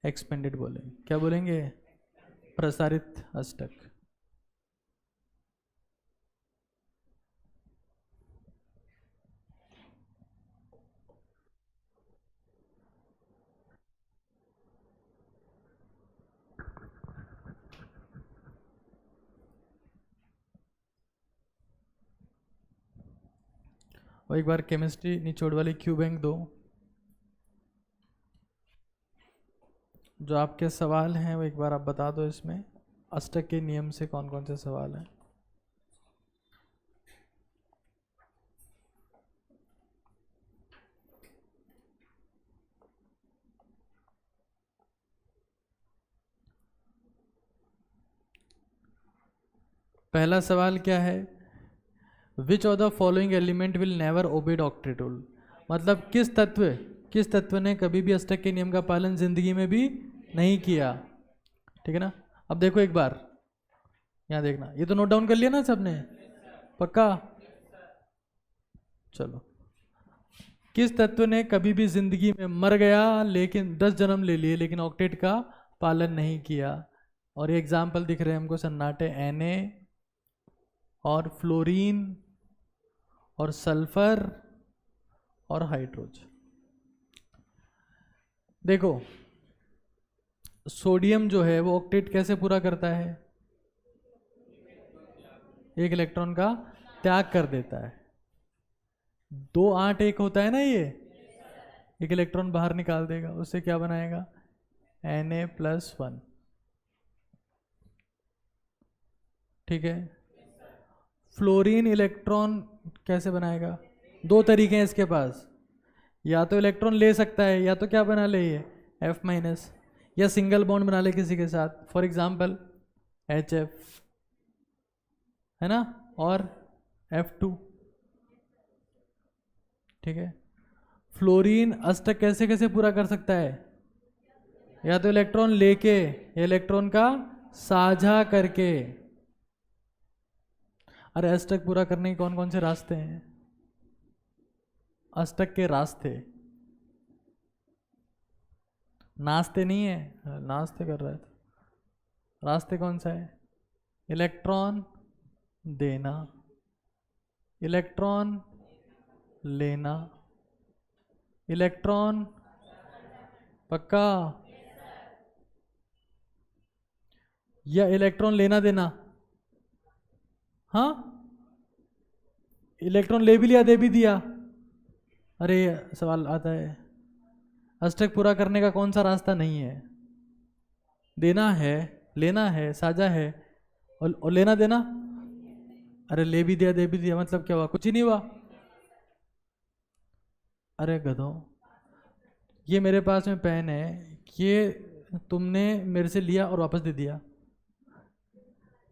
एक्सपेंडेड बोलेंगे। क्या बोलेंगे? प्रसारित अष्टक। और एक बार केमिस्ट्री निचोड़ वाली क्यू बैंक दो। जो आपके सवाल हैं वो एक बार आप बता दो। इसमें अष्टक के नियम से कौन कौन से सवाल हैं? पहला सवाल क्या है? Which of the following element will never obeyed octet rule. मतलब किस तत्व ने कभी भी अष्टक के नियम का पालन जिंदगी में भी नहीं किया? ठीक है ना? अब देखो एक बार, यहाँ देखना, ये तो नोट डाउन कर लिया ना सबने? पक्का? चलो। किस तत्व ने कभी भी जिंदगी में मर गया लेकिन 10 जन्म ले लिए लेकिन ऑक्टेट का पालन नहीं किया? और ये एग्जाम्पल दिख रहे हैं हमको सन्नाटे, Na और फ्लोरीन और सल्फर और हाइड्रोजन। देखो सोडियम जो है वो ऑक्टेट कैसे पूरा करता है, एक इलेक्ट्रॉन का त्याग कर देता है। 2 8 1 होता है ना, ये एक इलेक्ट्रॉन बाहर निकाल देगा, उससे क्या बनाएगा Na+1। ठीक है। फ्लोरीन इलेक्ट्रॉन कैसे बनाएगा, 2 तरीके हैं इसके पास, या तो इलेक्ट्रॉन ले सकता है या तो क्या बना ले ये F-, या सिंगल बॉन्ड बना ले किसी के साथ, फॉर एग्जाम्पल HF, है ना, और F2। ठीक है। फ्लोरीन अष्टक कैसे कैसे पूरा कर सकता है, या तो इलेक्ट्रॉन लेके या इलेक्ट्रॉन का साझा करके। अरे अष्टक पूरा करने के कौन कौन से रास्ते हैं, अष्टक के रास्ते, नाश्ते नहीं है, नाश्ते कर रहा है। रास्ते कौन सा है, इलेक्ट्रॉन देना, इलेक्ट्रॉन लेना, इलेक्ट्रॉन, पक्का, या इलेक्ट्रॉन लेना देना। हाँ, इलेक्ट्रॉन ले भी लिया दे भी दिया। अरे सवाल आता है, अष्टक पूरा करने का कौन सा रास्ता नहीं है, देना है, लेना है, साझा है, और लेना देना। अरे ले भी दिया दे भी दिया, मतलब क्या हुआ, कुछ ही नहीं हुआ। अरे गधों, ये मेरे पास में पेन है, ये तुमने मेरे से लिया और वापस दे दिया,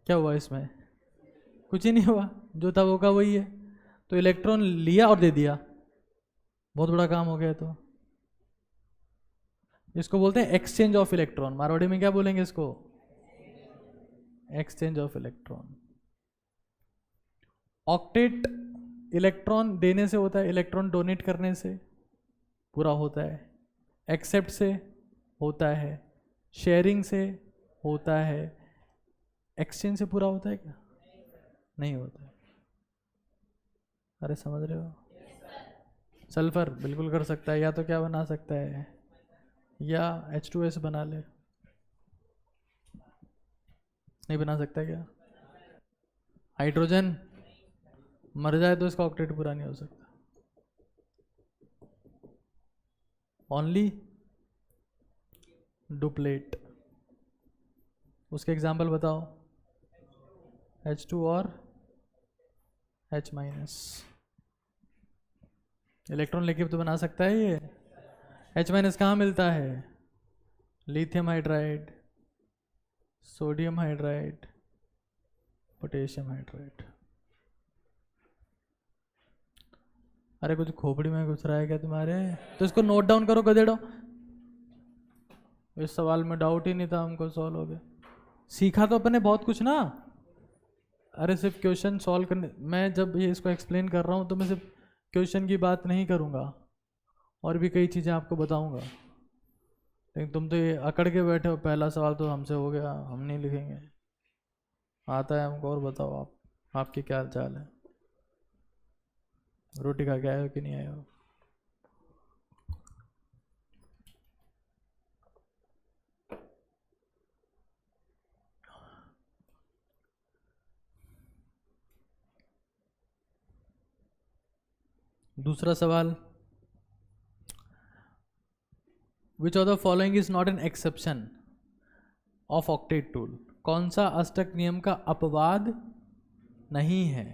क्या हुआ इसमें, कुछ ही नहीं हुआ, जो था वो का वही है। तो इलेक्ट्रॉन लिया और दे दिया, बहुत बड़ा काम हो गया। तो इसको बोलते हैं एक्सचेंज ऑफ इलेक्ट्रॉन, मारवाड़ी में क्या बोलेंगे इसको, exchange of electron. Octet electron देने से होता है, इलेक्ट्रॉन डोनेट करने से पूरा होता है, एक्सेप्ट से होता है, शेयरिंग से होता है, एक्सचेंज से पूरा होता है क्या, नहीं होता है। अरे समझ रहे हो। सल्फर बिल्कुल कर सकता है, या तो क्या बना सकता है, या H2S बना ले, नहीं बना सकता क्या। हाइड्रोजन मर जाए तो इसका ऑक्टेट पूरा नहीं हो सकता। ओनली डुप्लेट, उसके एग्जाम्पल बताओ, H2 और H-। इलेक्ट्रॉन लेके तो बना सकता है ये। H- कहाँ मिलता है, lithium hydride, sodium hydride, potassium hydride. अरे कुछ खोपड़ी में घुस रहा है क्या तुम्हारे, तो इसको नोट डाउन करो गधेड़ो, इस सवाल में डाउट ही नहीं था, हमको सॉल्व हो गया। सीखा तो अपने बहुत कुछ ना। अरे सिर्फ क्वेश्चन सॉल्व करने, मैं जब ये इसको एक्सप्लेन कर रहा हूँ तो मैं सिर्फ क्वेश्चन की बात नहीं करूँगा, और भी कई चीज़ें आपको बताऊँगा। लेकिन तुम तो ये अकड़ के बैठे हो, पहला सवाल तो हमसे हो गया, हम नहीं लिखेंगे, आता है हमको। और बताओ आप, आपके क्या चाल है, रोटी खा के आए हो कि नहीं आए हो। दूसरा सवाल, विच of the following is not an exception of octet tool, कौन सा अष्टक नियम का अपवाद नहीं है।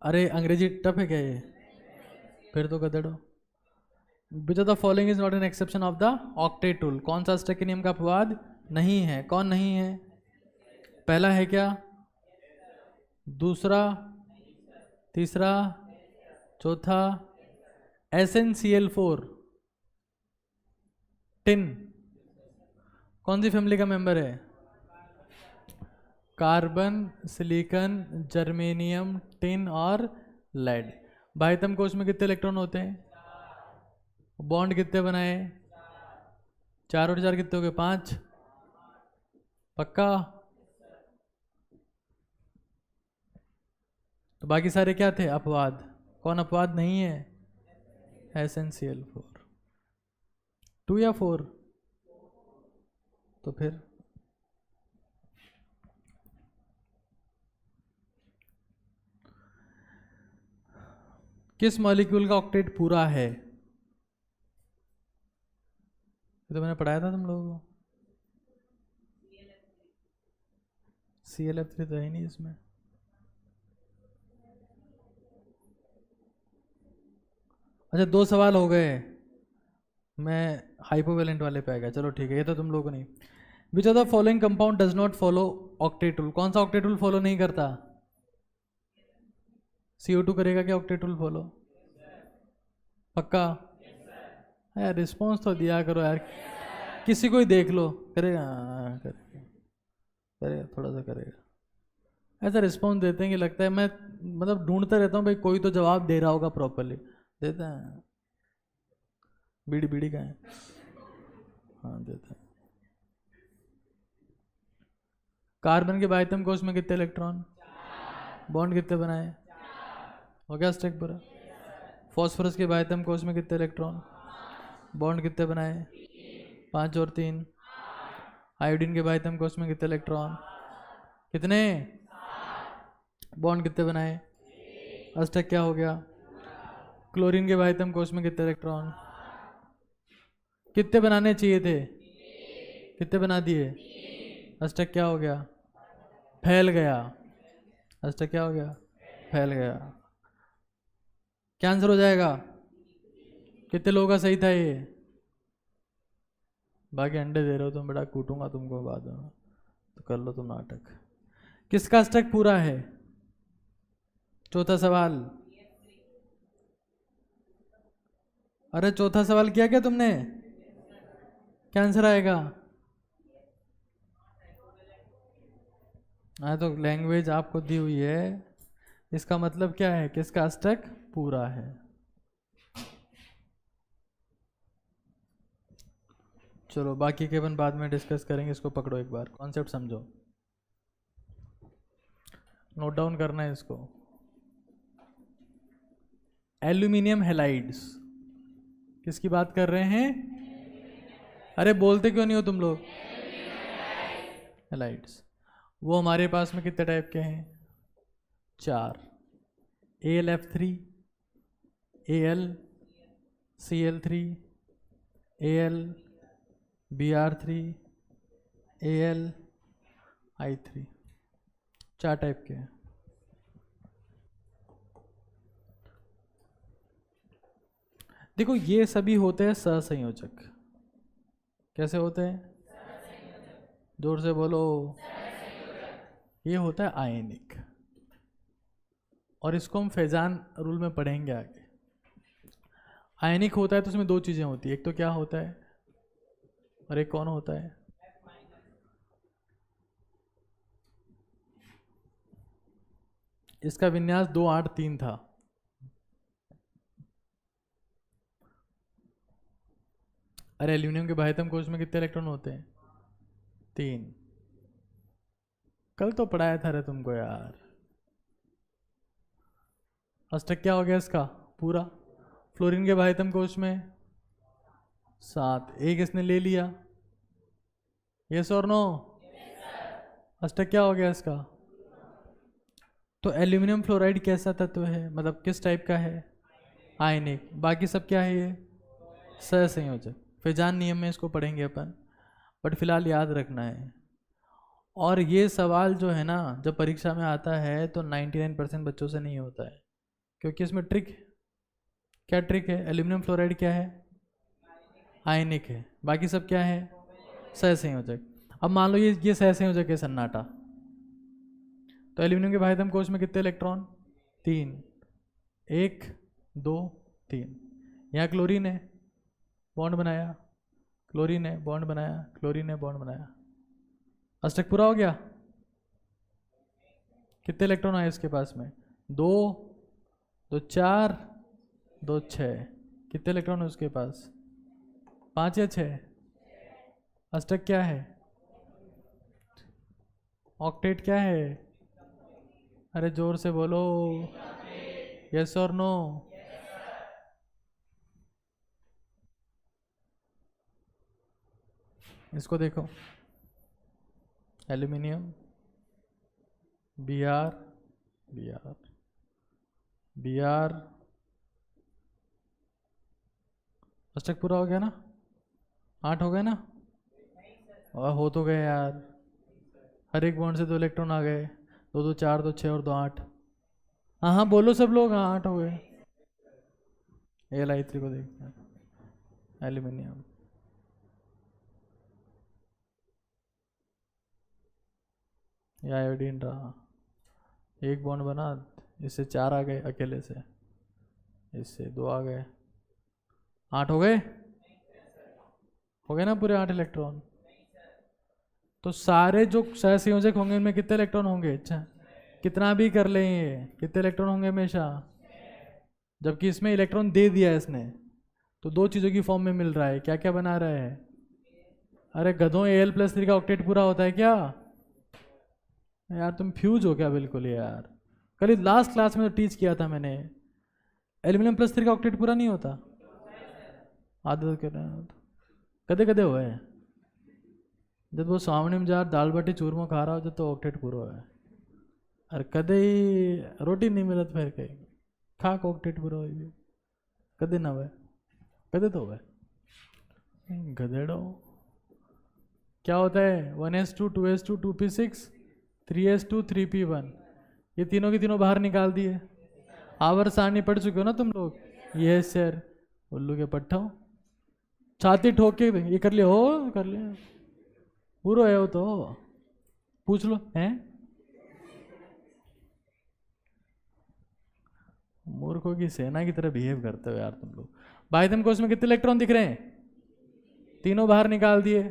अरे अंग्रेजी टफ है क्या ये, फिर तो गधेड़ो। Which of the following is not an exception of the octet tool, कौन सा अष्टक के नियम का अपवाद नहीं है, कौन नहीं है। पहला है क्या, दूसरा, तीसरा, चौथा, SnCl4 टिन कौन सी फैमिली का मेंबर है, कार्बन, सिलिकॉन, जर्मेनियम, टिन और लेड। बाह्यतम कोश में कितने इलेक्ट्रॉन होते हैं, बॉन्ड कितने बनाए, 4 और 4 कितने हो गए, 5। पक्का? तो बाकी सारे क्या थे? अपवाद। कौन अपवाद नहीं है? SnCl4। 2 या 4? तो फिर किस मॉलिक्यूल का ऑक्टेट पूरा है? ये तो मैंने पढ़ाया था तुम लोगों को। ClF3 तो है नहीं इसमें। अच्छा 2 सवाल हो गए, मैं हाइपोवेलेंट वाले पे आ गया। चलो ठीक है, ये तो तुम लोगों को नहीं। विच of the following compound does not follow octet rule? कौन सा ऑक्टेट रूल फॉलो नहीं करता? CO2 करेगा क्या ऑक्टेट रूल फॉलो? पक्का? यार रिस्पॉन्स तो दिया करो यार, किसी को ही देख लो। करेगा? हाँ, करेगा, करेगा, थोड़ा सा करेगा। ऐसा रिस्पॉन्स देते हैं कि लगता है मैं मतलब ढूंढता रहता हूँ भाई कोई तो जवाब दे रहा होगा प्रॉपरली। देता है? बीड़ी बीड़ी का है? हाँ देता है। कार्बन के बाइटम कोश में कितने इलेक्ट्रॉन? बॉन्ड कितने बनाए? हो गया स्टेक पूरा। फॉस्फोरस के बाइटम कोश में कितने इलेक्ट्रॉन? बॉन्ड कितने बनाए? 5 और 3। आयोडीन के बाइटम कोश में कितने इलेक्ट्रॉन? कितने? बॉन्ड कितने बनाए? अष्टक क्या हो गया? क्लोरीन के बाइटम कोश में कितने इलेक्ट्रॉन? कितने बनाने चाहिए थे? कितने बना दिए? अष्टक क्या हो गया? फैल गया। अष्टक क्या हो गया? फैल गया। क्या आंसर हो जाएगा? कितने लोगों का सही था ये? बाकी अंडे दे रहे हो तुम, बेटा कूटूंगा तुमको बाद में, तो कर लो तुम नाटक। किसका अष्टक पूरा है? चौथा सवाल। अरे चौथा सवाल किया क्या तुमने? क्या आंसर आएगा? हाँ तो लैंग्वेज आपको दी हुई है, इसका मतलब क्या है? किसका अष्टक पूरा है? चलो बाकी के अपन बाद में डिस्कस करेंगे, इसको पकड़ो एक बार, कॉन्सेप्ट समझो, नोट डाउन करना है इसको। एल्यूमिनियम हैलाइड्स, किसकी बात कर रहे हैं? अरे बोलते क्यों नहीं हो तुम लोग? हैलाइड्स। वो हमारे पास में कितने टाइप के हैं? 4। AlF3, Al, Cl3, Al, Br3, Al, I3, 4 type के हैं। देखो ये सभी होते हैं सहसंयोजक। कैसे होते हैं? जोर से बोलो। ये होता है आयनिक, और इसको हम फैजान रूल में पढ़ेंगे आगे। आयनिक होता है तो उसमें 2 चीजें होती है, एक तो क्या होता है और एक कौन होता है? इसका विन्यास 2 8 3 था। अरे एल्यूमिनियम के बाह्यतम कोश में कितने इलेक्ट्रॉन होते हैं? 3। कल तो पढ़ाया था रे तुमको यार। अष्टक क्या हो गया इसका पूरा? फ्लोरीन के बाह्यतम कोश में 7, एक इसने ले लिया। यस और नो? अष्टक क्या हो गया इसका? तो एल्यूमिनियम फ्लोराइड कैसा तत्व है, मतलब किस टाइप का है? आयनिक। बाकी सब क्या है? ये सहसंयोजक। फैजान नियम में इसको पढ़ेंगे अपन, बट फिलहाल याद रखना है। और ये सवाल जो है ना, जब परीक्षा में आता है तो 99% बच्चों से नहीं होता है, क्योंकि इसमें ट्रिक। क्या ट्रिक है? एल्यूमिनियम फ्लोराइड क्या है? आयनिक है। बाकी सब क्या है? सहसंयोजक। अब मान लो ये सहसंयोजक है सन्नाटा, तो एल्यूमिनियम के बाह्यतम कोश में कितने इलेक्ट्रॉन? 3। 1 2 3। यहाँ क्लोरीन है, बॉन्ड बनाया, क्लोरीन है, बॉन्ड बनाया, क्लोरीन है, बॉन्ड बनाया। अष्टक पूरा हो गया? कितने इलेक्ट्रॉन आए इसके पास में? 2 2 4 2 6। कितने इलेक्ट्रॉन है उसके पास? 5 या 6? अष्टक क्या है? ऑक्टेट क्या है? अरे जोर से बोलो, यस और नो? इसको देखो, aluminium, B R, B R, B R, अष्टक पूरा हो गया ना? 8 हो गए ना? और हो तो गए यार, हर एक बॉन्ड से 2 इलेक्ट्रॉन आ गए, 2 2 4, 2 6 और 2 8। हाँ हाँ बोलो सब लोग, हाँ 8 हो गए। Al3 को देखते हैं, एल्यूमिनियम, ये आयोडीन रहा, एक बॉन्ड बना, इससे 4 आ गए अकेले से, इससे 2 आ गए, 8 हो गए, हो गए ना पूरे 8 इलेक्ट्रॉन। तो सारे जो सहसंयोजक होंगे उनमें कितने इलेक्ट्रॉन होंगे? अच्छा, कितना भी कर लें ये, कितने इलेक्ट्रॉन होंगे हमेशा? जबकि इसमें इलेक्ट्रॉन दे दिया है इसने, तो 2 चीज़ों की फॉर्म में मिल रहा है। क्या क्या बना रहा है? अरे गधों, Al+3 का ऑक्टेट पूरा होता है क्या? यार तुम फ्यूज हो क्या बिल्कुल यार? कल लास्ट क्लास में तो टीच किया था मैंने, Al+3 का ऑक्टेट पूरा नहीं होता। आदत कर रहे हैं, कदे कदे हुए हैं जब वो सामने में जा दाल बाटी चूरमा खा रहा हो तो ऑक्टेट पूरा है। और कदे ही रोटी नहीं मिलत फिर कहीं खा को ऑक्टेट पूरा हो, कदे ना हुए, कदे तो हुए गधेड़ो। क्या होता है? 1s2 2s2 2p6 3s2 3p1, ये तीनों की तीनों बाहर निकाल दिए। आवर सारणी पढ़ चुके हो ना तुम लोग? ये सर उल्लू के पट्टा, छाती ठोक के ये कर लिया, हो कर लिया, पूरा है वो तो, पूछ लो हैं। मूर्खों की सेना की तरह बिहेव करते हो यार तुम लोग। बाह्यतम कोश में कितने इलेक्ट्रॉन दिख रहे हैं? तीनों बाहर निकाल दिए।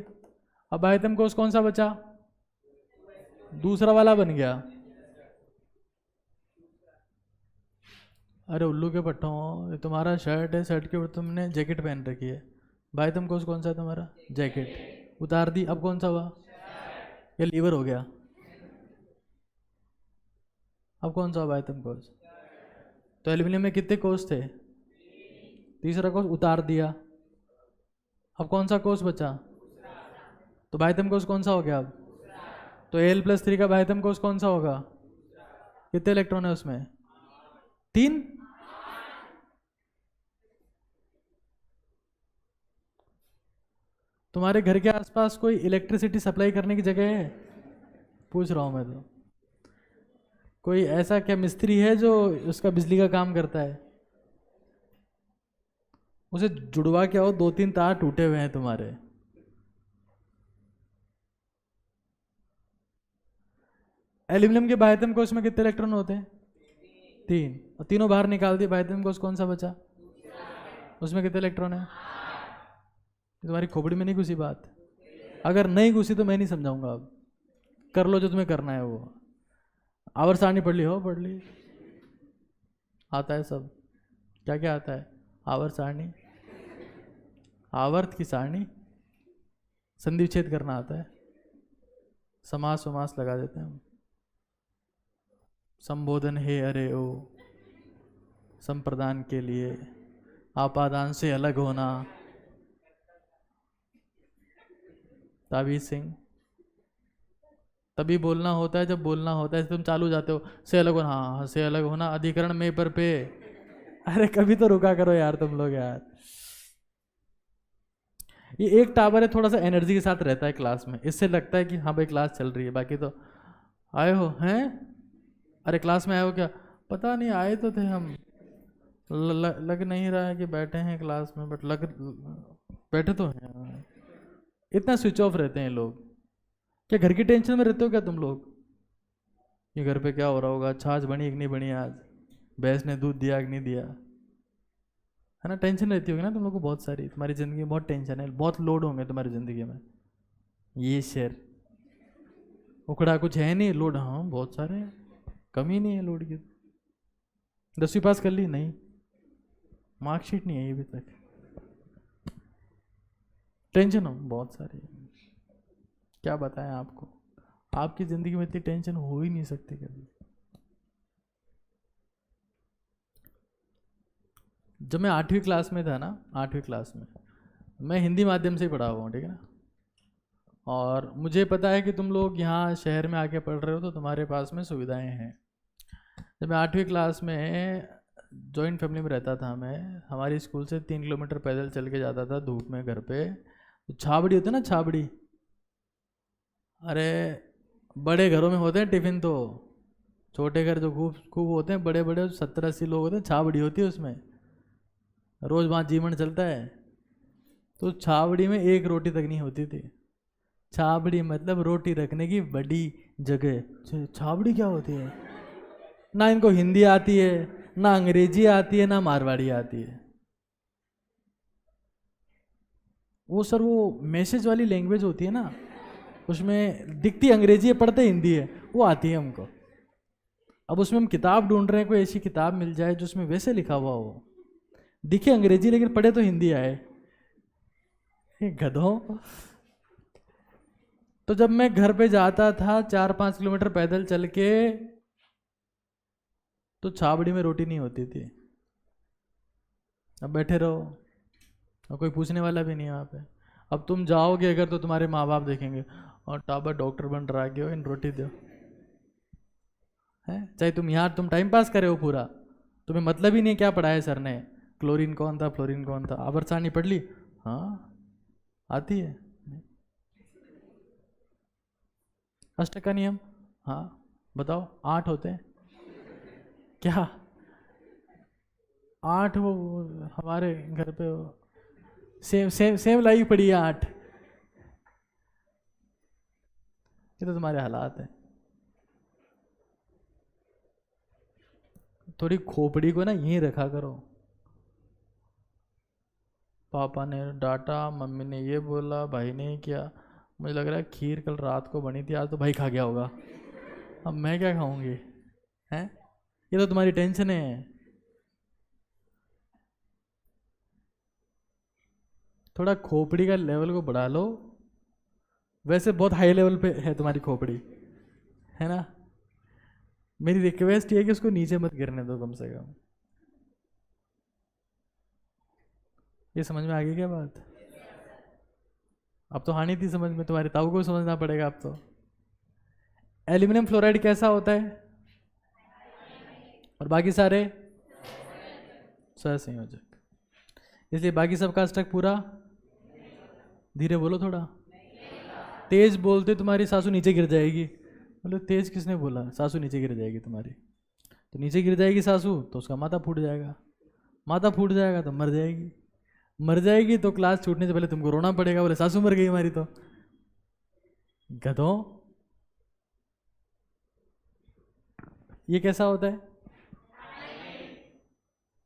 अब बाह्यतम कोश कौन सा बचा? दूसरा वाला बन गया। अरे उल्लू के पट्टों, ये तुम्हारा शर्ट है, शर्ट के ऊपर तुमने जैकेट पहन रखी है। बाह्यतम कोश कौन सा है तुम्हारा? जैकेट उतार दी, अब कौन सा हुआ? ये लीवर हो गया। अब कौन सा हुआ बाह्यतम कोश? तो एल्यूमिनियम में कितने कोश थे? तीसरा कोश उतार दिया, अब कौन सा कोश बचा? तो बाह्यतम कोश कौन सा हो गया अब? तो Al+3 का बाह्यतम कोश कौन सा होगा? कितने इलेक्ट्रॉन है उसमें? 3। तुम्हारे घर के आसपास कोई इलेक्ट्रिसिटी सप्लाई करने की जगह है? पूछ रहा हूं मैं तो। कोई ऐसा क्या मिस्त्री है जो उसका बिजली का काम करता है? उसे जुड़वा के आओ, 2-3 तार टूटे हुए हैं तुम्हारे। एल्यूमिनियम के बाह्यतम कोश में कितने इलेक्ट्रॉन होते हैं? 3, और तीनों बाहर निकाल दिए, बाह्यतम कोश कौन सा बचा? उसमें कितने इलेक्ट्रॉन है? तुम्हारी खोपड़ी में नहीं घुसी बात? अगर नहीं घुसी तो मैं नहीं समझाऊंगा, अब कर लो जो तुम्हें करना है वो। आवर सारणी पढ़ ली हो? पढ़ ली, आता है सब। क्या क्या आता है? आवर सारणी, आवर्त की सारणी, संधि विच्छेद करना आता है, समास वमास लगा देते हैं हम, संबोधन हे अरे ओ, संप्रदान के लिए, आपादान से अलग होना, ताबीज सिंह। तभी बोलना होता है जब बोलना होता है। तुम चालू जाते हो से अलग होना, हाँ से अलग होना, अधिकरण में पर पे। अरे कभी तो रुका करो यार तुम लोग यार। ये एक टावर है, थोड़ा सा एनर्जी के साथ रहता है क्लास में, इससे लगता है कि हाँ भाई क्लास चल रही है, बाकी तो आए हो हैं। अरे क्लास में आए हो क्या? पता नहीं, आए तो थे हम, लग नहीं रहा है कि बैठे हैं क्लास में, बट लग बैठे तो हैं। इतना स्विच ऑफ रहते हैं लोग। क्या घर की टेंशन में रहते हो क्या तुम लोग? ये घर पे क्या हो रहा होगा, छाछ बनी कि नहीं बनी आज, भैंस ने दूध दिया कि नहीं दिया, है ना? टेंशन रहती होगी ना तुम लोग को बहुत सारी, तुम्हारी ज़िंदगी में बहुत टेंशन है, बहुत लोड होंगे तुम्हारी ज़िंदगी में। ये शेर उखड़ा कुछ है नहीं, लोड हाँ बहुत सारे हैं, कमी नहीं है लोड की। 10वीं पास कर ली? नहीं, मार्कशीट नहीं है अभी तक, टेंशन हो बहुत सारी, क्या बताएं आपको। आपकी ज़िंदगी में इतनी टेंशन हो ही नहीं सकती कभी। जब मैं 8वीं क्लास में था ना, 8वीं क्लास में मैं हिंदी माध्यम से ही पढ़ा हुआ हूँ, ठीक है ना। और मुझे पता है कि तुम लोग यहाँ शहर में आके पढ़ रहे हो तो तुम्हारे पास में सुविधाएं हैं। जब मैं 8वीं क्लास में जॉइंट फैमिली में रहता था मैं, हमारी स्कूल से 3 किलोमीटर पैदल चल के जाता था धूप में घर पे। तो छाबड़ी होती है ना, छाबड़ी, अरे बड़े घरों में होते हैं टिफ़िन, तो छोटे घर जो खूब खूब होते हैं, बड़े बड़े 70-80 लोग होते हैं, छाबड़ी होती है उसमें, रोज़ वहाँ जीवन चलता है। तो छाबड़ी में एक रोटी तक नहीं होती थी। छाबड़ी मतलब रोटी रखने की बड़ी जगह। छाबड़ी क्या होती है? ना इनको हिंदी आती है, ना अंग्रेजी आती है, ना मारवाड़ी आती है। वो सर वो मैसेज वाली लैंग्वेज होती है ना, उसमें दिखती अंग्रेजी है, पढ़ते हिंदी है, वो आती है हमको। अब उसमें हम किताब ढूंढ रहे हैं, कोई ऐसी किताब मिल जाए जो उसमें वैसे लिखा हुआ हो, दिखे अंग्रेजी लेकिन पढ़े तो हिंदी आए। गधों। तो जब मैं घर पे जाता था 4-5 किलोमीटर पैदल चल के, तो छाबड़ी में रोटी नहीं होती थी। अब बैठे रहो और कोई पूछने वाला भी नहीं है वहाँ पे। अब तुम जाओगे अगर तो तुम्हारे माँ बाप देखेंगे, और टाबर डॉक्टर बन रहा है, इन रोटी दो है। चाहे तुम यहाँ तुम टाइम पास करे हो पूरा, तुम्हें मतलब ही नहीं क्या पढ़ाया सर ने, क्लोरीन कौन था, फ्लोरीन कौन था, आवर्तसारणी पढ़ ली, हाँ आती है। अष्टक का नियम, हाँ बताओ, 8 होते हैं क्या? 8 वो हमारे घर पे सेम सेम सेम लाई पड़ी है 8। ये तो तुम्हारे हालात हैं। थोड़ी खोपड़ी को ना यहीं रखा करो। पापा ने डांटा, मम्मी ने ये बोला, भाई ने ये किया। मुझे लग रहा है खीर कल रात को बनी थी, आज तो भाई खा गया होगा, अब मैं क्या खाऊंगी? हैं? ये तो तुम्हारी टेंशन है। थोड़ा खोपड़ी का लेवल को बढ़ा लो। वैसे बहुत हाई लेवल पे है तुम्हारी खोपड़ी, है ना। मेरी रिक्वेस्ट ये है कि उसको नीचे मत गिरने दो कम से कम। ये समझ में आ गई क्या बात? अब तो आनी थी समझ में, तुम्हारे ताऊ को समझना पड़ेगा अब तो। एल्यूमिनियम फ्लोराइड कैसा होता है? और बाकी सारे सहसंयोजक, इसलिए बाकी सबका अष्टक पूरा। धीरे बोलो थोड़ा, तेज बोलते तुम्हारी सासू नीचे गिर जाएगी। बोले तेज किसने बोला? सासू नीचे गिर जाएगी तुम्हारी। तो नीचे गिर जाएगी सासू तो उसका माथा फूट जाएगा, माथा फूट जाएगा तो मर जाएगी, मर जाएगी तो क्लास छूटने से पहले तुमको रोना पड़ेगा, बोले सासू मर गई हमारी। तो गधों, ये कैसा होता है?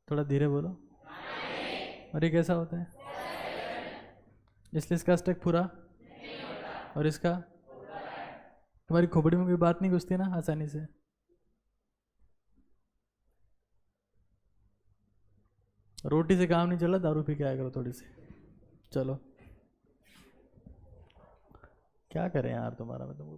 थोड़ा धीरे बोलो। और ये कैसा होता है? इसलिए इसका अष्टक पूरा। और इसका? तुम्हारी खोपड़ी में कोई बात नहीं घुसती ना आसानी से। रोटी से काम नहीं चला, दारू पी के आया करो थोड़ी सी। चलो क्या करें यार तुम्हारा, मैं तुमको